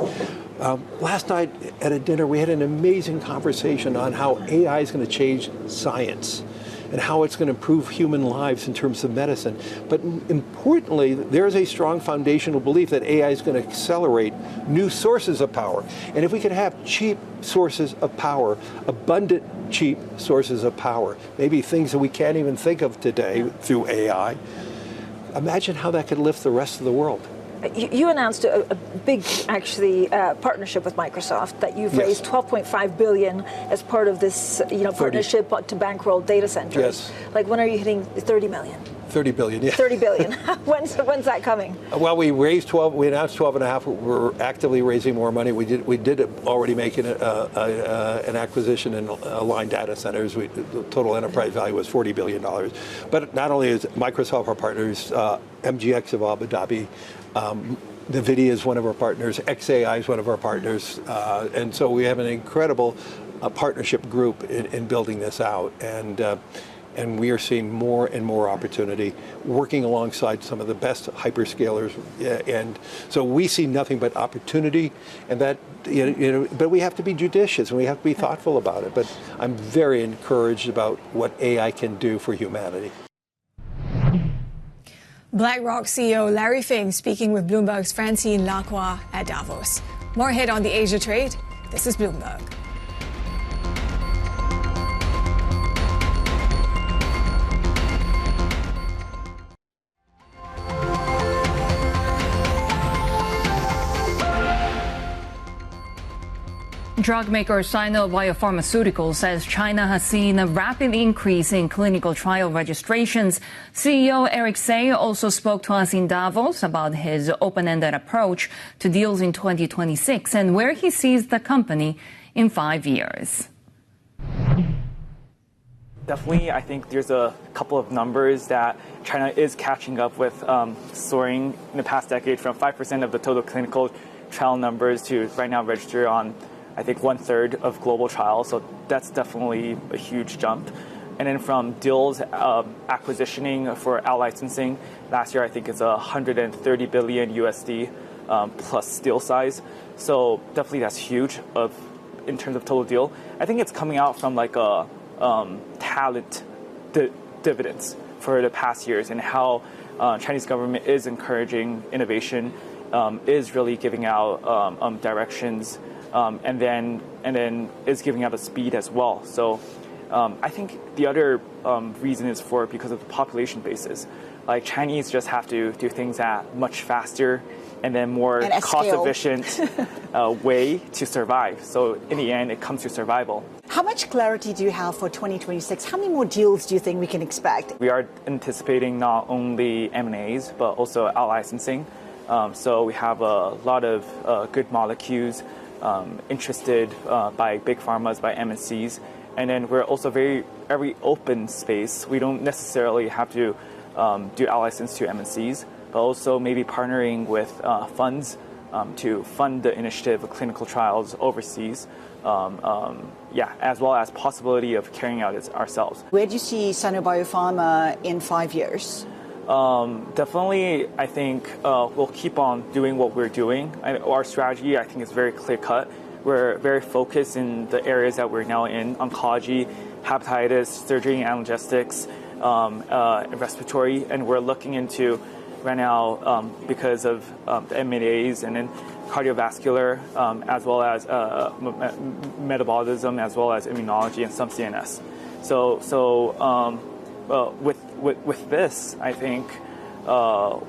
Last night at a dinner, we had an amazing conversation on how AI is going to change science and how it's going to improve human lives in terms of medicine. But importantly, there's a strong foundational belief that AI is going to accelerate new sources of power. And if we can have cheap sources of power, abundant cheap sources of power, maybe things that we can't even think of today through AI, imagine how that could lift the rest of the world. You announced a big, actually, partnership with Microsoft that you've raised $12.5 billion as part of this, partnership to bankroll data centers. Yes. Like, when are you hitting 30 million? 30 billion, yeah. 30 billion. When's that coming? Well, we raised 12. We announced 12.5. We're actively raising more money. We did already make an acquisition in Aligned Data Centers. The total enterprise value was $40 billion. But not only is Microsoft our partners, MGX of Abu Dhabi, NVIDIA is one of our partners, XAI is one of our partners, and so we have an incredible partnership group in building this out, and we are seeing more and more opportunity working alongside some of the best hyperscalers, and so we see nothing but opportunity, and that but we have to be judicious and we have to be thoughtful about it. But I'm very encouraged about what AI can do for humanity. BlackRock CEO Larry Fink speaking with Bloomberg's Francine Lacroix at Davos. More ahead on the Asia trade. This is Bloomberg. Drug maker Sino Biopharmaceuticals says China has seen a rapid increase in clinical trial registrations. CEO Eric Say also spoke to us in Davos about his open-ended approach to deals in 2026 and where he sees the company in 5 years. Definitely, I think there's a couple of numbers that China is catching up with, soaring in the past decade from 5% of the total clinical trial numbers to right now register on, I think, 1/3 of global trials. So that's definitely a huge jump. And then from deals acquisitioning for out-licensing, last year I think it's $130 billion USD plus deal size. So definitely that's huge in terms of total deal. I think it's coming out from like a talent dividends for the past years, and how Chinese government is encouraging innovation, is really giving out directions, and then is giving out a speed as well. So I think the other reason is because of the population basis. Like, Chinese just have to do things at much faster and then more cost-efficient way to survive. So in the end, it comes to survival. How much clarity do you have for 2026? How many more deals do you think we can expect? We are anticipating not only M&As, but also out-licensing. So we have a lot of good molecules interested by big pharmas, by MNCs. And then we're also very open space. We don't necessarily have to do out-license to MNCs, but also maybe partnering with funds to fund the initiative of clinical trials overseas, as well as possibility of carrying out it ourselves. Where do you see Sino Biopharma in 5 years? Definitely, I think we'll keep on doing what we're doing. Our strategy, I think, is very clear-cut. We're very focused in the areas that we're now in: oncology, hepatitis, surgery and analgesics, respiratory, and we're looking into right now because of the M&As and then cardiovascular, as well as metabolism, as well as immunology and some CNS. With this, I think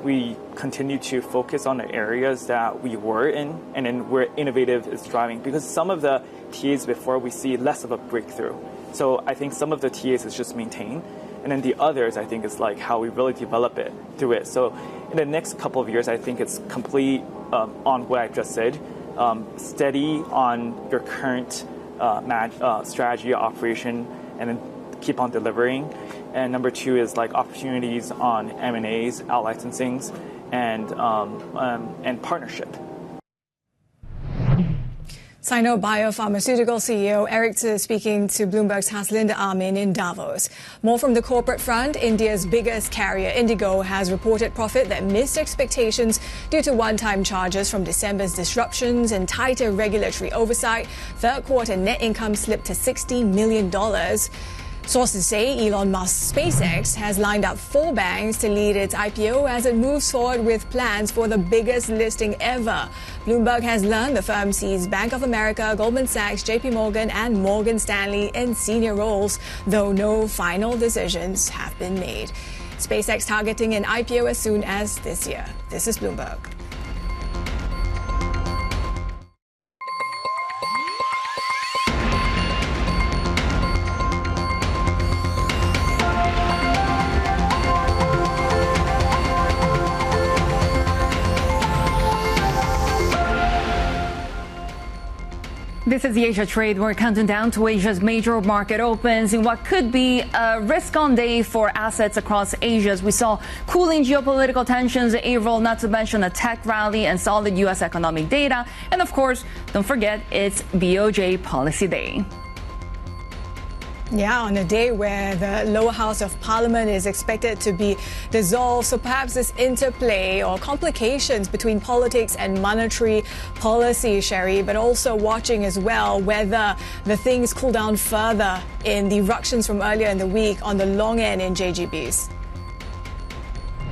we continue to focus on the areas that we were in, and then where innovative is driving. Because some of the TAs before, we see less of a breakthrough. So I think some of the TAs is just maintained. And then the others, I think, is like how we really develop it through it. So in the next couple of years, I think it's complete on what I just said. Steady on your current strategy, operation, and then keep on delivering. And number two is like opportunities on M&As, out-licensings, and partnership. Sino Biopharmaceutical CEO Eric Tse speaking to Bloomberg's Haslinda Amin in Davos. More from the corporate front. India's biggest carrier, Indigo, has reported profit that missed expectations due to one-time charges from December's disruptions and tighter regulatory oversight. Third quarter net income slipped to $60 million. Sources say Elon Musk's SpaceX has lined up 4 banks to lead its IPO as it moves forward with plans for the biggest listing ever. Bloomberg has learned the firm sees Bank of America, Goldman Sachs, JPMorgan, and Morgan Stanley in senior roles, though no final decisions have been made. SpaceX targeting an IPO as soon as this year. This is Bloomberg. This is the Asia Trade. We're counting down to Asia's major market opens in what could be a risk-on day for assets across Asia. As we saw cooling geopolitical tensions, Avril, not to mention a tech rally and solid U.S. economic data. And of course, don't forget, it's BOJ Policy Day. Yeah, on a day where the lower house of parliament is expected to be dissolved. So perhaps this interplay or complications between politics and monetary policy, Shery, but also watching as well whether the things cool down further in the ructions from earlier in the week on the long end in JGBs.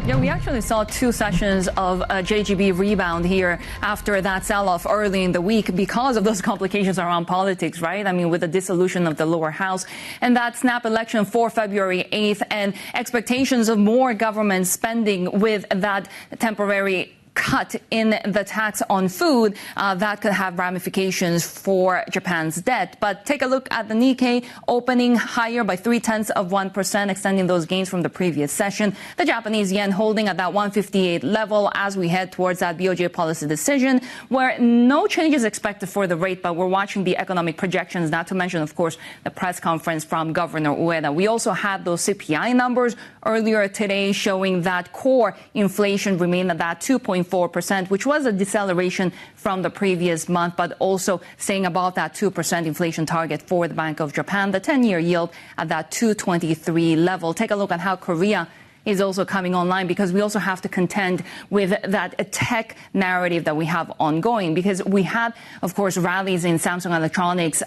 Yeah, we actually saw 2 sessions of JGB rebound here after that sell-off early in the week because of those complications around politics, right? I mean, with the dissolution of the lower house and that snap election for February 8th and expectations of more government spending with that temporary cut in the tax on food, that could have ramifications for Japan's debt. But take a look at the Nikkei opening higher by 0.3%, extending those gains from the previous session. The Japanese yen holding at that 158 level as we head towards that BOJ policy decision, where no changes expected for the rate, but we're watching the economic projections, not to mention, of course, the press conference from Governor Ueda. We also had those CPI numbers earlier today showing that core inflation remained at that 2.4%, which was a deceleration from the previous month, but also staying above that 2% inflation target for the Bank of Japan. The 10-year yield at that 2.23 level. Take a look at how Korea is also coming online, because we also have to contend with that tech narrative that we have ongoing, because we had, of course, rallies in Samsung Electronics,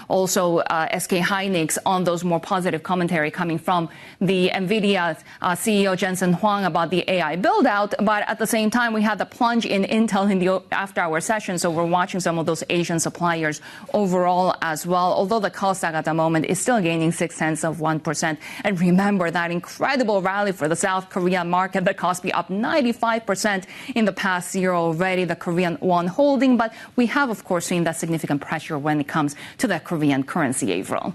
also SK Hynix, on those more positive commentary coming from the NVIDIA CEO Jensen Huang about the AI build-out. But at the same time, we had the plunge in Intel in the after-hour session, so we're watching some of those Asian suppliers overall as well, although the Kosdaq at the moment is still gaining 0.6%. And remember that incredible rally for the South Korean market, the Kospi up 95% in the past year already, the Korean won holding. But we have, of course, seen that significant pressure when it comes to the Korean currency, Avril.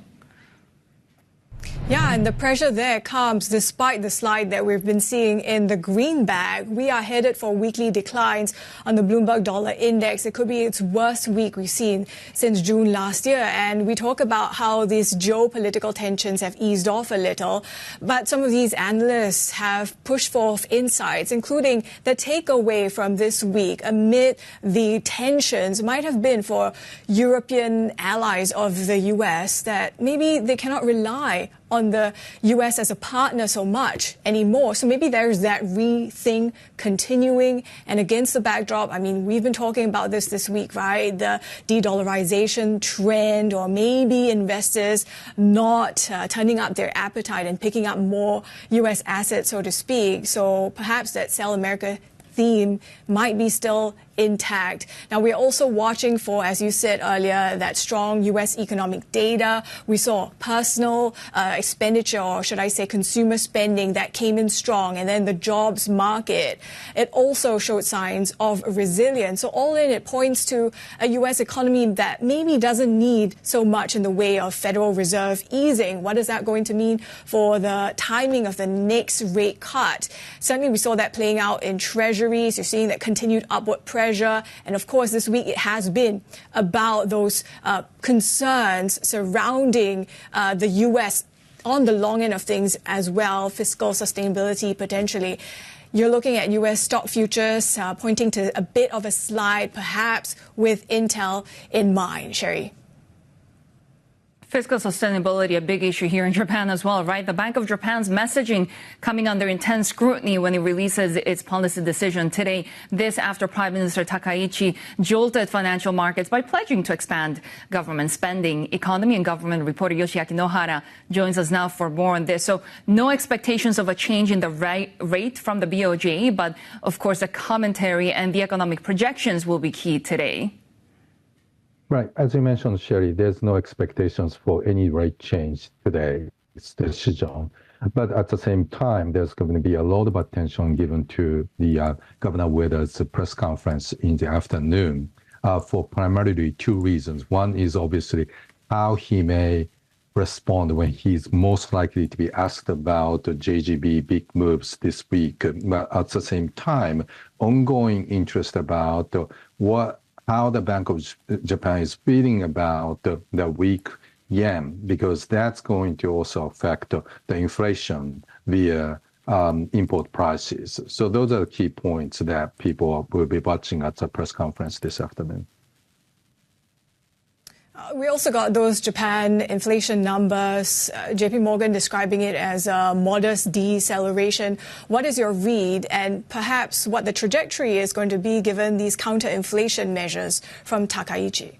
Yeah, and the pressure there comes despite the slide that we've been seeing in the greenback. We are headed for weekly declines on the Bloomberg Dollar Index. It could be its worst week we've seen since June last year. And we talk about how these geopolitical tensions have eased off a little. But some of these analysts have pushed forth insights, including the takeaway from this week amid the tensions might have been for European allies of the U.S. that maybe they cannot rely on the U.S. as a partner so much anymore. So maybe there's that rethink continuing. And against the backdrop, I mean, we've been talking about this week, right? The de-dollarization trend, or maybe investors not turning up their appetite and picking up more U.S. assets, so to speak. So perhaps that Sell America theme might be still intact. Now, we're also watching for, as you said earlier, that strong U.S. economic data. We saw personal expenditure, or should I say consumer spending, that came in strong. And then the jobs market, it also showed signs of resilience. So all in, it points to a U.S. economy that maybe doesn't need so much in the way of Federal Reserve easing. What is that going to mean for the timing of the next rate cut? Certainly, we saw that playing out in treasuries. You're seeing that continued upward pressure. And of course, this week it has been about those concerns surrounding the U.S. on the long end of things as well, fiscal sustainability potentially. You're looking at U.S. stock futures pointing to a bit of a slide, perhaps with Intel in mind. Shery. Fiscal sustainability, a big issue here in Japan as well, right? The Bank of Japan's messaging coming under intense scrutiny when it releases its policy decision today. This after Prime Minister Takaichi jolted financial markets by pledging to expand government spending. Economy and government reporter Yoshiaki Nohara joins us now for more on this. So no expectations of a change in the rate from the BOJ, but of course the commentary and the economic projections will be key today. Right. As you mentioned, Shery, there's no expectations for any rate change today. It's decision. But at the same time, there's going to be a lot of attention given to the Governor Ueda's press conference in the afternoon for primarily two reasons. One is obviously how he may respond when he's most likely to be asked about the JGB big moves this week. But at the same time, ongoing interest about how the Bank of Japan is feeling about the weak yen, because that's going to also affect the inflation via import prices. So those are the key points that people will be watching at the press conference this afternoon. We also got those Japan inflation numbers, JPMorgan describing it as a modest deceleration. What is your read, and perhaps what the trajectory is going to be given these counter-inflation measures from Takaichi?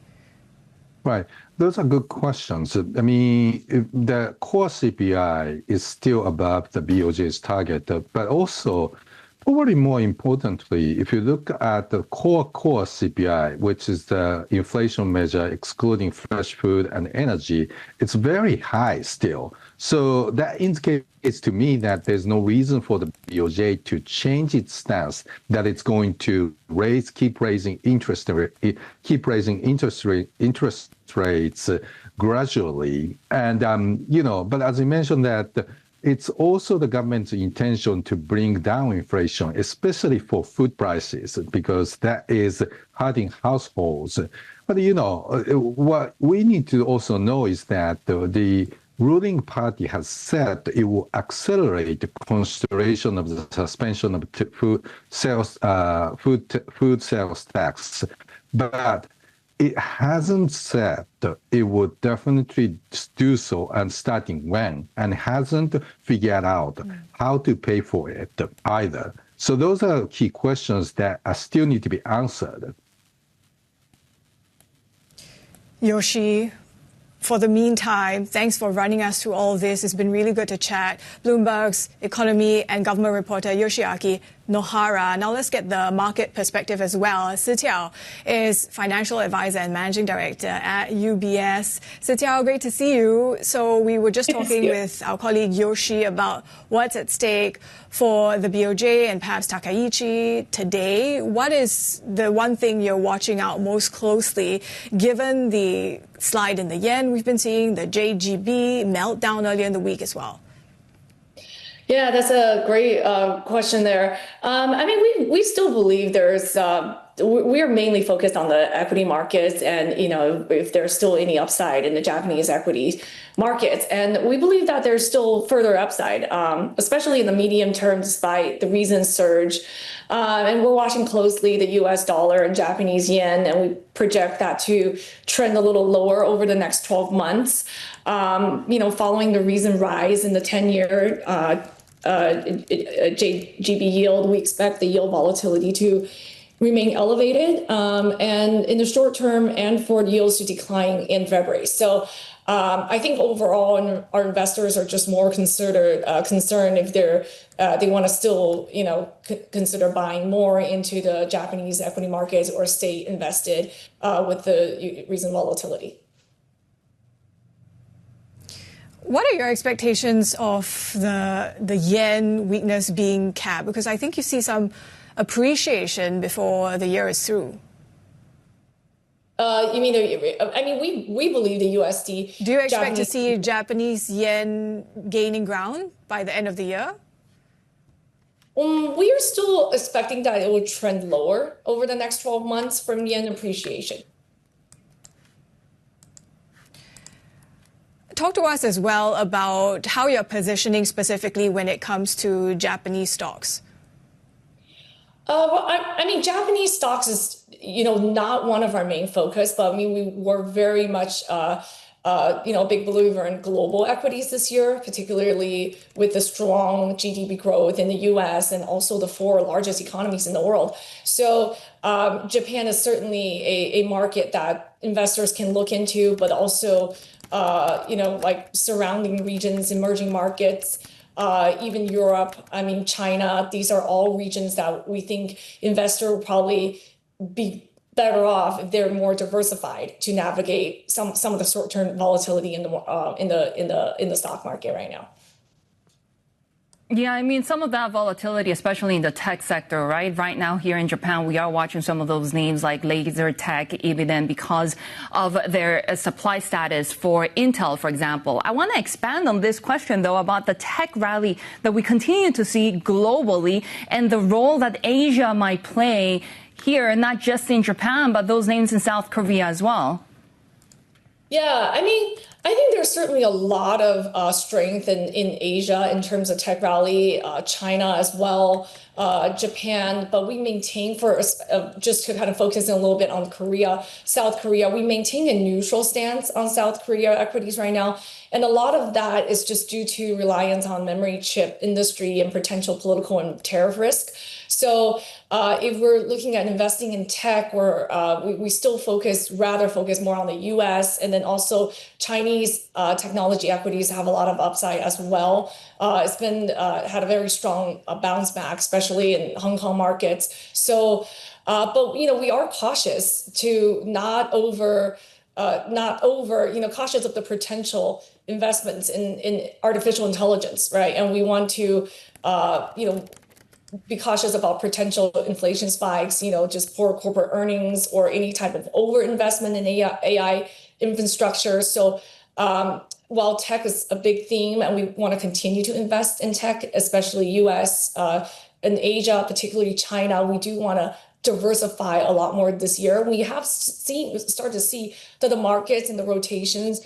Right. Those are good questions. I mean, the core CPI is still above the BOJ's target, but also, probably more importantly, if you look at the core CPI, which is the inflation measure excluding fresh food and energy, it's very high still. So that indicates to me that there's no reason for the BOJ to change its stance, that it's going to keep raising interest rates gradually. And but as I mentioned that. It's also the government's intention to bring down inflation, especially for food prices, because that is hurting households. But, what we need to also know is that the ruling party has said it will accelerate the consideration of the suspension of food sales tax. But it hasn't said it would definitely do so and starting when, and hasn't figured out how to pay for it either. So those are key questions that still need to be answered. Yoshi, for the meantime, thanks for running us through all this. It's been really good to chat. Bloomberg's economy and government reporter Yoshiaki Nohara. Now let's get the market perspective as well. XI Qiao is financial advisor and managing director at UBS. XI Qiao, great to see you. So we were just talking with our colleague Yoshi about what's at stake for the BOJ and perhaps Takaichi today. What is the one thing you're watching out most closely, given the slide in the yen we've been seeing, the JGB meltdown earlier in the week as well? Yeah, that's a great question there. I mean, we still believe there's, we are mainly focused on the equity markets and, you know, if there's still any upside in the Japanese equity markets. And we believe that there's still further upside, especially in the medium term, despite the recent surge. And we're watching closely the US dollar and Japanese yen, and we project that to trend a little lower over the next 12 months. You know, following the recent rise in the 10-year JGB yield, we expect the yield volatility to remain elevated, and in the short term, and for yields to decline in February. So I think overall, our investors are just more concerned if they want to still, you know, consider buying more into the Japanese equity markets or stay invested with the recent volatility. What are your expectations of the yen weakness being capped? Because I think you see some appreciation before the year is through. You mean, I mean, we believe the USD. Do you expect to see Japanese yen gaining ground by the end of the year? We are still expecting that it will trend lower over the next 12 months from yen appreciation. Talk to us as well about how you're positioning specifically when it comes to Japanese stocks. Well, I mean, Japanese stocks is, you know, not one of our main focus, but I mean, we were very much, you know, a big believer in global equities this year, particularly with the strong GDP growth in the US and also the 4 largest economies in the world. So Japan is certainly a market that investors can look into, but also, you know, like surrounding regions, emerging markets, even Europe, I mean, China, these are all regions that we think investors will probably be better off if they're more diversified to navigate some of the short-term volatility in the stock market right now. Yeah, I mean, some of that volatility, especially in the tech sector, right? Right now here in Japan, we are watching some of those names like Laser Tech, Ibiden, because of their supply status for Intel, for example. I want to expand on this question, though, about the tech rally that we continue to see globally and the role that Asia might play here, not just in Japan, but those names in South Korea as well. Yeah, I mean, I think there's certainly a lot of strength in Asia in terms of tech rally, China as well, Japan, but we maintain just to kind of focus in a little bit on Korea, South Korea, we maintain a neutral stance on South Korea equities right now. And a lot of that is just due to reliance on memory chip industry and potential political and tariff risk. So if we're looking at investing in tech, we still rather focus more on the US, and then also Chinese technology equities have a lot of upside as well. It's been had a very strong bounce back, especially in Hong Kong markets. So, but you know, we are cautious to not over, you know, cautious of the potential investments in artificial intelligence, right? And we want to, you know, be cautious about potential inflation spikes, you know, just poor corporate earnings or any type of overinvestment in AI infrastructure. So while tech is a big theme and we want to continue to invest in tech, especially US and Asia, particularly China, we do want to diversify a lot more this year. We have started to see that the markets and the rotations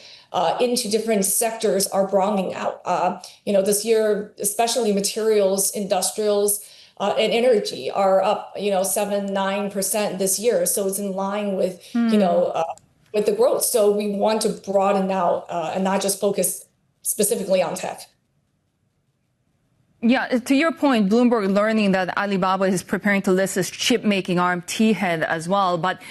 into different sectors are broadening out. You know, this year, especially materials, industrials, and energy are up, 7-9% this year. So it's in line with, with the growth. So we want to broaden out and not just focus specifically on tech. Yeah, to your point, Bloomberg learning that Alibaba is preparing to list its chip-making arm T-Head as well. But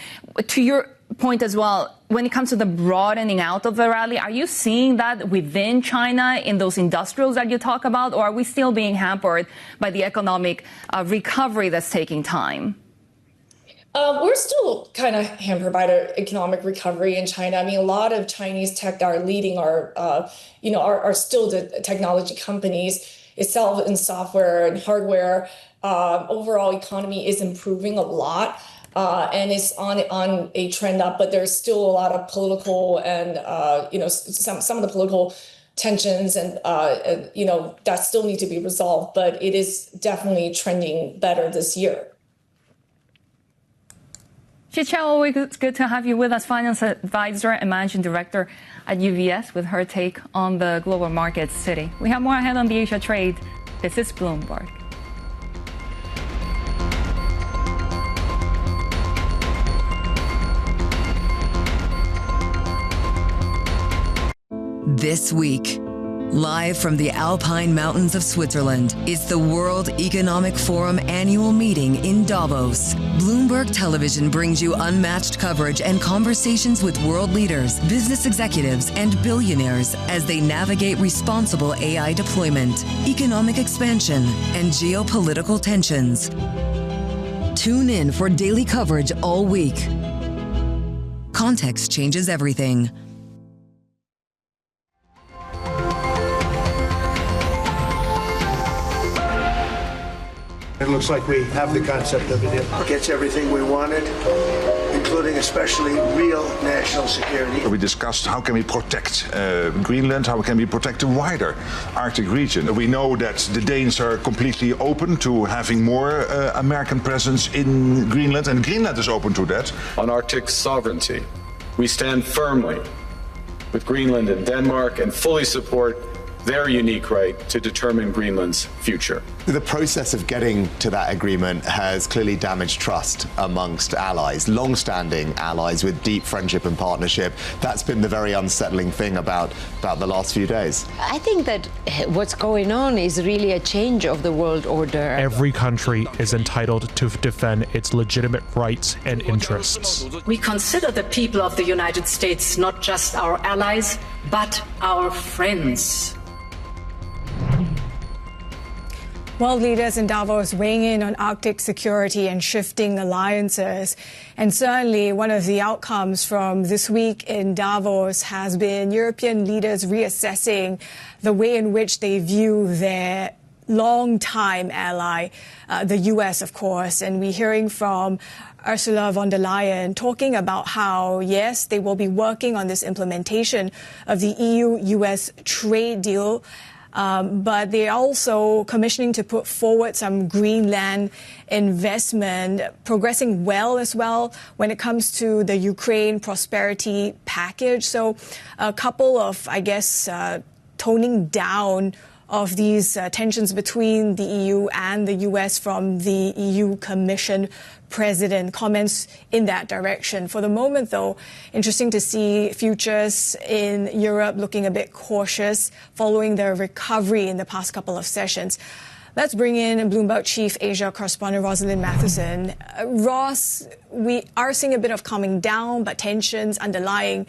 to your point as well, when it comes to the broadening out of the rally, are you seeing that within China in those industrials that you talk about, or are we still being hampered by the economic recovery that's taking time? We're still kind of hampered by the economic recovery in China. I mean, a lot of Chinese tech that are leading are still the technology companies itself in software and hardware. Overall economy is improving a lot. And it's on a trend up, but there's still a lot of political and, some of the political tensions and, that still need to be resolved. But it is definitely trending better this year. Qiao, always good to have you with us, finance advisor and managing director at UBS, with her take on the global markets today. We have more ahead on the Asia trade. This is Bloomberg. This week, live from the Alpine Mountains of Switzerland, is the World Economic Forum annual meeting in Davos. Bloomberg Television brings you unmatched coverage and conversations with world leaders, business executives, and billionaires as they navigate responsible AI deployment, economic expansion, and geopolitical tensions. Tune in for daily coverage all week. Context changes everything. It looks like we have the concept of it. It gets everything we wanted, including especially real national security. We discussed how can we protect Greenland, how can we protect the wider Arctic region. We know that the Danes are completely open to having more American presence in Greenland, and Greenland is open to that. On Arctic sovereignty, we stand firmly with Greenland and Denmark and fully support their unique right to determine Greenland's future. The process of getting to that agreement has clearly damaged trust amongst allies, long-standing allies with deep friendship and partnership. That's been the very unsettling thing about the last few days. I think that what's going on is really a change of the world order. Every country is entitled to defend its legitimate rights and interests. We consider the people of the United States not just our allies, but our friends. World leaders in Davos weighing in on Arctic security and shifting alliances. And certainly one of the outcomes from this week in Davos has been European leaders reassessing the way in which they view their longtime ally, the U.S., of course. And we're hearing from Ursula von der Leyen talking about how, yes, they will be working on this implementation of the EU-US trade deal. But they're also commissioning to put forward some Greenland investment, progressing well as well when it comes to the Ukraine prosperity package. So a couple of, toning down of these tensions between the EU and the US from the EU Commission President. Comments in that direction. For the moment, though, interesting to see futures in Europe looking a bit cautious following their recovery in the past couple of sessions. Let's bring in Bloomberg Chief Asia correspondent Rosalind Matheson. Ross, we are seeing a bit of calming down, but tensions underlying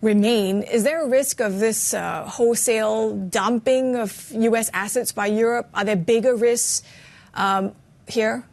remain. Is there a risk of this wholesale dumping of U.S. assets by Europe? Are there bigger risks here?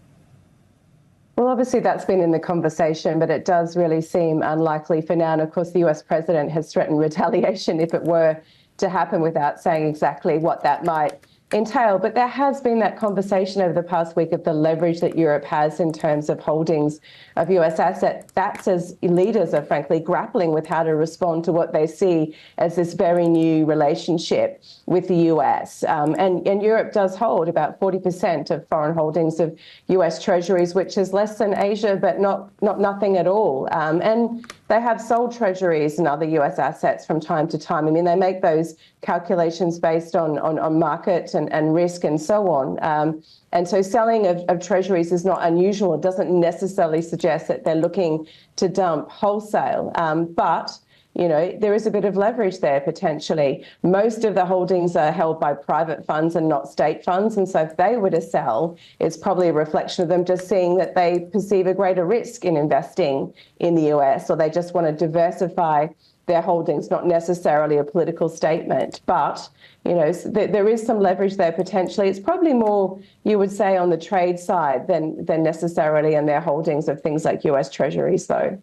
Well, obviously that's been in the conversation, but it does really seem unlikely for now. And of course, the US president has threatened retaliation if it were to happen without saying exactly what that might entail. But there has been that conversation over the past week of the leverage that Europe has in terms of holdings of US assets. That's as leaders are frankly grappling with how to respond to what they see as this very new relationship with the US. And Europe does hold about 40% of foreign holdings of US treasuries, which is less than Asia, but not nothing at all. And they have sold treasuries and other US assets from time to time. I mean, they make those calculations based on market and risk and so on. And so selling of treasuries is not unusual. It doesn't necessarily suggest that they're looking to dump wholesale. But you know, there is a bit of leverage there potentially. Most of the holdings are held by private funds and not state funds. And so if they were to sell, it's probably a reflection of them just seeing that they perceive a greater risk in investing in the US, or they just want to diversify their holdings, not necessarily a political statement. But, you know, there is some leverage there potentially. It's probably more, you would say, on the trade side than necessarily in their holdings of things like US Treasuries, though.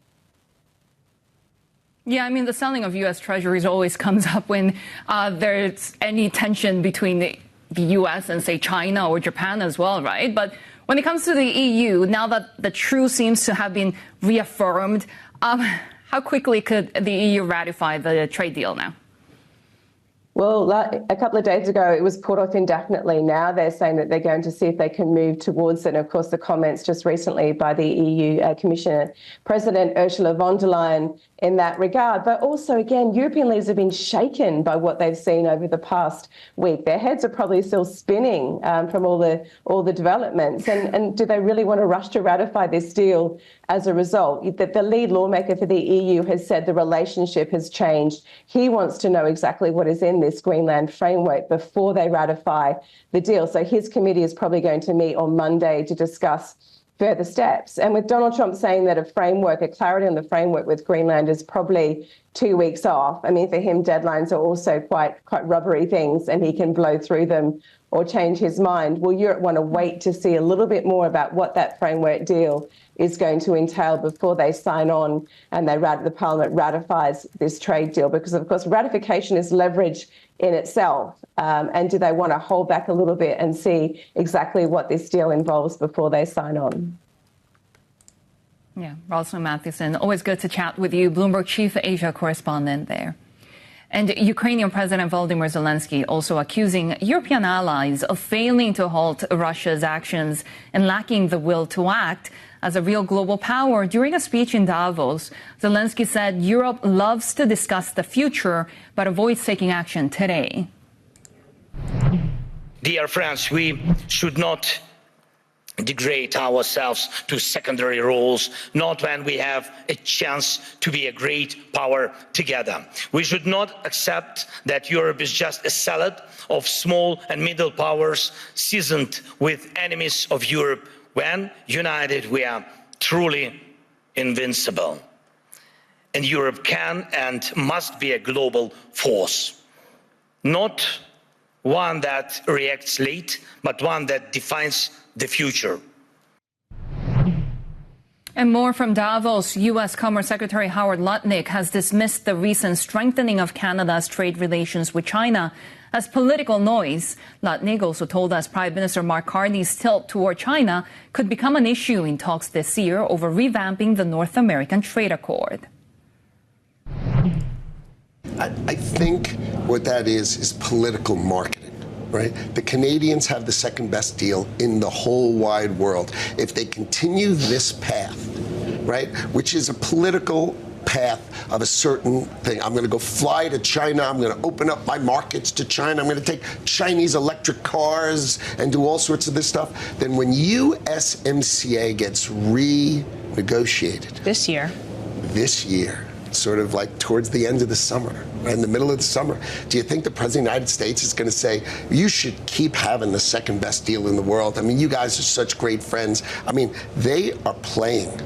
Yeah, I mean, the selling of U.S. Treasuries always comes up when there's any tension between the U.S. and, say, China or Japan as well, right? But when it comes to the EU, now that the truce seems to have been reaffirmed, how quickly could the EU ratify the trade deal now? Well, a couple of days ago, it was put off indefinitely. Now they're saying that they're going to see if they can move towards it. And of course, the comments just recently by the EU Commissioner President Ursula von der Leyen in that regard. But also, again, European leaders have been shaken by what they've seen over the past week. Their heads are probably still spinning from all the developments. And do they really want to rush to ratify this deal as a result? The lead lawmaker for the EU has said the relationship has changed. He wants to know exactly what is in this Greenland framework before they ratify the deal. So his committee is probably going to meet on Monday to discuss further steps. And with Donald Trump saying that a clarity on the framework with Greenland is probably 2 weeks off, I mean, for him, deadlines are also quite rubbery things and he can blow through them or change his mind. Will Europe want to wait to see a little bit more about what that framework deal is going to entail before they sign on and the Parliament ratifies this trade deal? Because, of course, ratification is leverage in itself. And do they want to hold back a little bit and see exactly what this deal involves before they sign on? Yeah, Rosalind Mathewson, always good to chat with you, Bloomberg Chief Asia Correspondent there. And Ukrainian President Volodymyr Zelenskiy also accusing European allies of failing to halt Russia's actions and lacking the will to act as a real global power. During a speech in Davos, Zelenskiy said Europe loves to discuss the future but avoids taking action today. Dear friends, we should not degrade ourselves to secondary roles, not when we have a chance to be a great power together. We should not accept that Europe is just a salad of small and middle powers seasoned with enemies of Europe. When united, we are truly invincible. And Europe can and must be a global force, not one that reacts late, but one that defines the future. And more from Davos. U.S. Commerce Secretary Howard Lutnick has dismissed the recent strengthening of Canada's trade relations with China as political noise. Lutnick also told us Prime Minister Mark Carney's tilt toward China could become an issue in talks this year over revamping the North American Trade Accord. I think what that is political marketing. Right? The Canadians have the second best deal in the whole wide world. If they continue this path, right, which is a political path of a certain thing, I'm going to go fly to China, I'm going to open up my markets to China, I'm going to take Chinese electric cars and do all sorts of this stuff, then when USMCA gets renegotiated this year, sort of like towards the end of the summer, right in the middle of the summer, do you think the President of the United States is going to say, you should keep having the second best deal in the world? I mean, you guys are such great friends. I mean, they are playing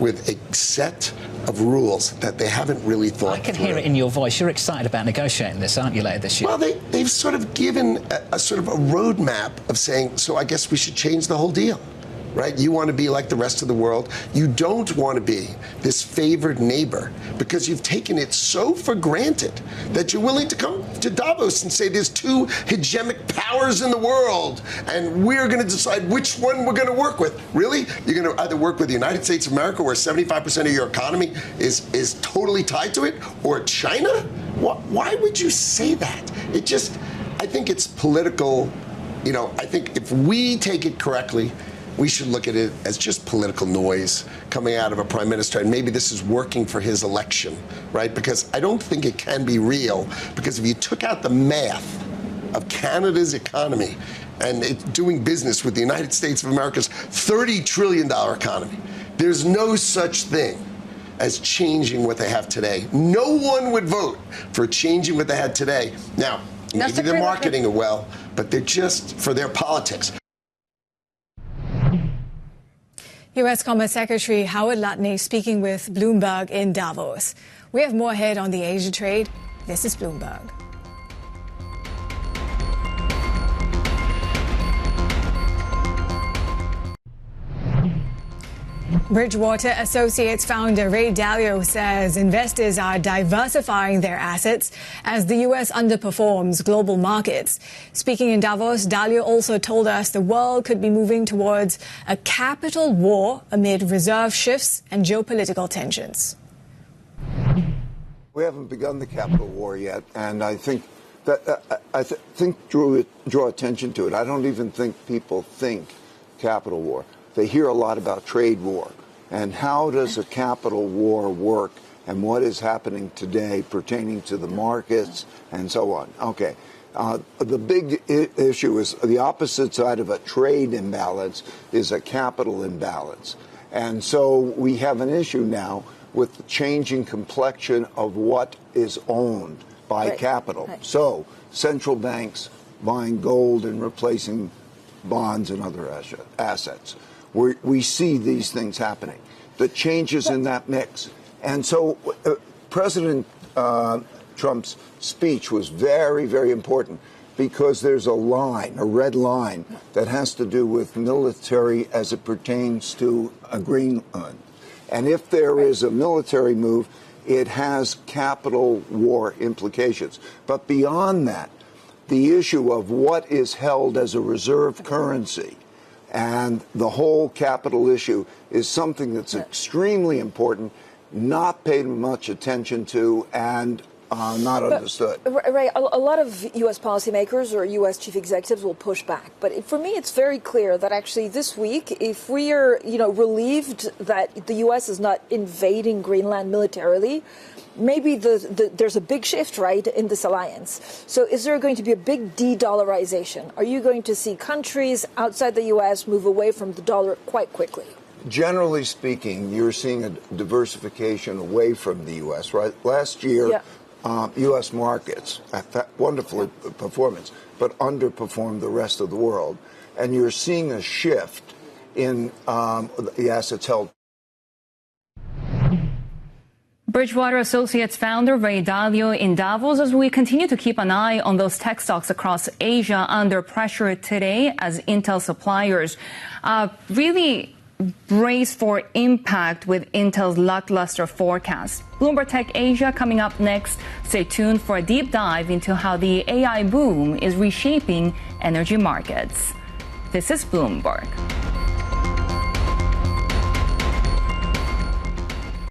with a set of rules that they haven't really thought I can through. hear it in your voice. You're excited about negotiating this, aren't you, later this year? Well, they've sort of given a sort of a roadmap of saying, so I guess we should change the whole deal. Right? You want to be like the rest of the world. You don't want to be this favored neighbor because you've taken it so for granted that you're willing to come to Davos and say there's two hegemonic powers in the world and we're going to decide which one we're going to work with. Really? You're going to either work with the United States of America where 75% of your economy is totally tied to it, or China? Why would you say that? I think it's political. You know, I think if we take it correctly, we should look at it as just political noise coming out of a prime minister, and maybe this is working for his election, right? Because I don't think it can be real, because if you took out the math of Canada's economy and doing business with the United States of America's $30 trillion economy. There's no such thing as changing what they have today. No one would vote for changing what they had today. Now, maybe they're marketing it well, but they're just for their politics. U.S. Commerce Secretary Howard Lutnick speaking with Bloomberg in Davos. We have more ahead on the Asia trade. This is Bloomberg. Bridgewater Associates founder Ray Dalio says investors are diversifying their assets as the U.S. underperforms global markets. Speaking in Davos, Dalio also told us the world could be moving towards a capital war amid reserve shifts and geopolitical tensions. We haven't begun the capital war yet, and I think that draw attention to it. I don't even think people think capital war. They hear a lot about trade war and how does a capital war work and what is happening today pertaining to the markets and so on. Okay. The big issue is the opposite side of a trade imbalance is a capital imbalance. And so we have an issue now with the changing complexion of what is owned by capital. So central banks buying gold and replacing bonds and other assets. We see these things happening, the changes in that mix. And so President Trump's speech was very, very important because there's a line, a red line, that has to do with military as it pertains to Greenland. And if there is a military move, it has capital war implications. But beyond that, the issue of what is held as a reserve currency and the whole capital issue is something that's extremely important, not paid much attention to, and not understood. Right. A lot of U.S. policymakers or U.S. chief executives will push back. But for me, it's very clear that actually this week, if we are, relieved that the U.S. is not invading Greenland militarily, maybe there's a big shift, right, in this alliance. So is there going to be a big de-dollarization? Are you going to see countries outside the U.S. move away from the dollar quite quickly? Generally speaking, you're seeing a diversification away from the U.S., right? Last year, U.S. markets, wonderful performance, but underperformed the rest of the world. And you're seeing a shift in the assets held. Bridgewater Associates founder Ray Dalio in Davos as we continue to keep an eye on those tech stocks across Asia under pressure today as Intel suppliers really brace for impact with Intel's lackluster forecast. Bloomberg Tech Asia coming up next. Stay tuned for a deep dive into how the AI boom is reshaping energy markets. This is Bloomberg.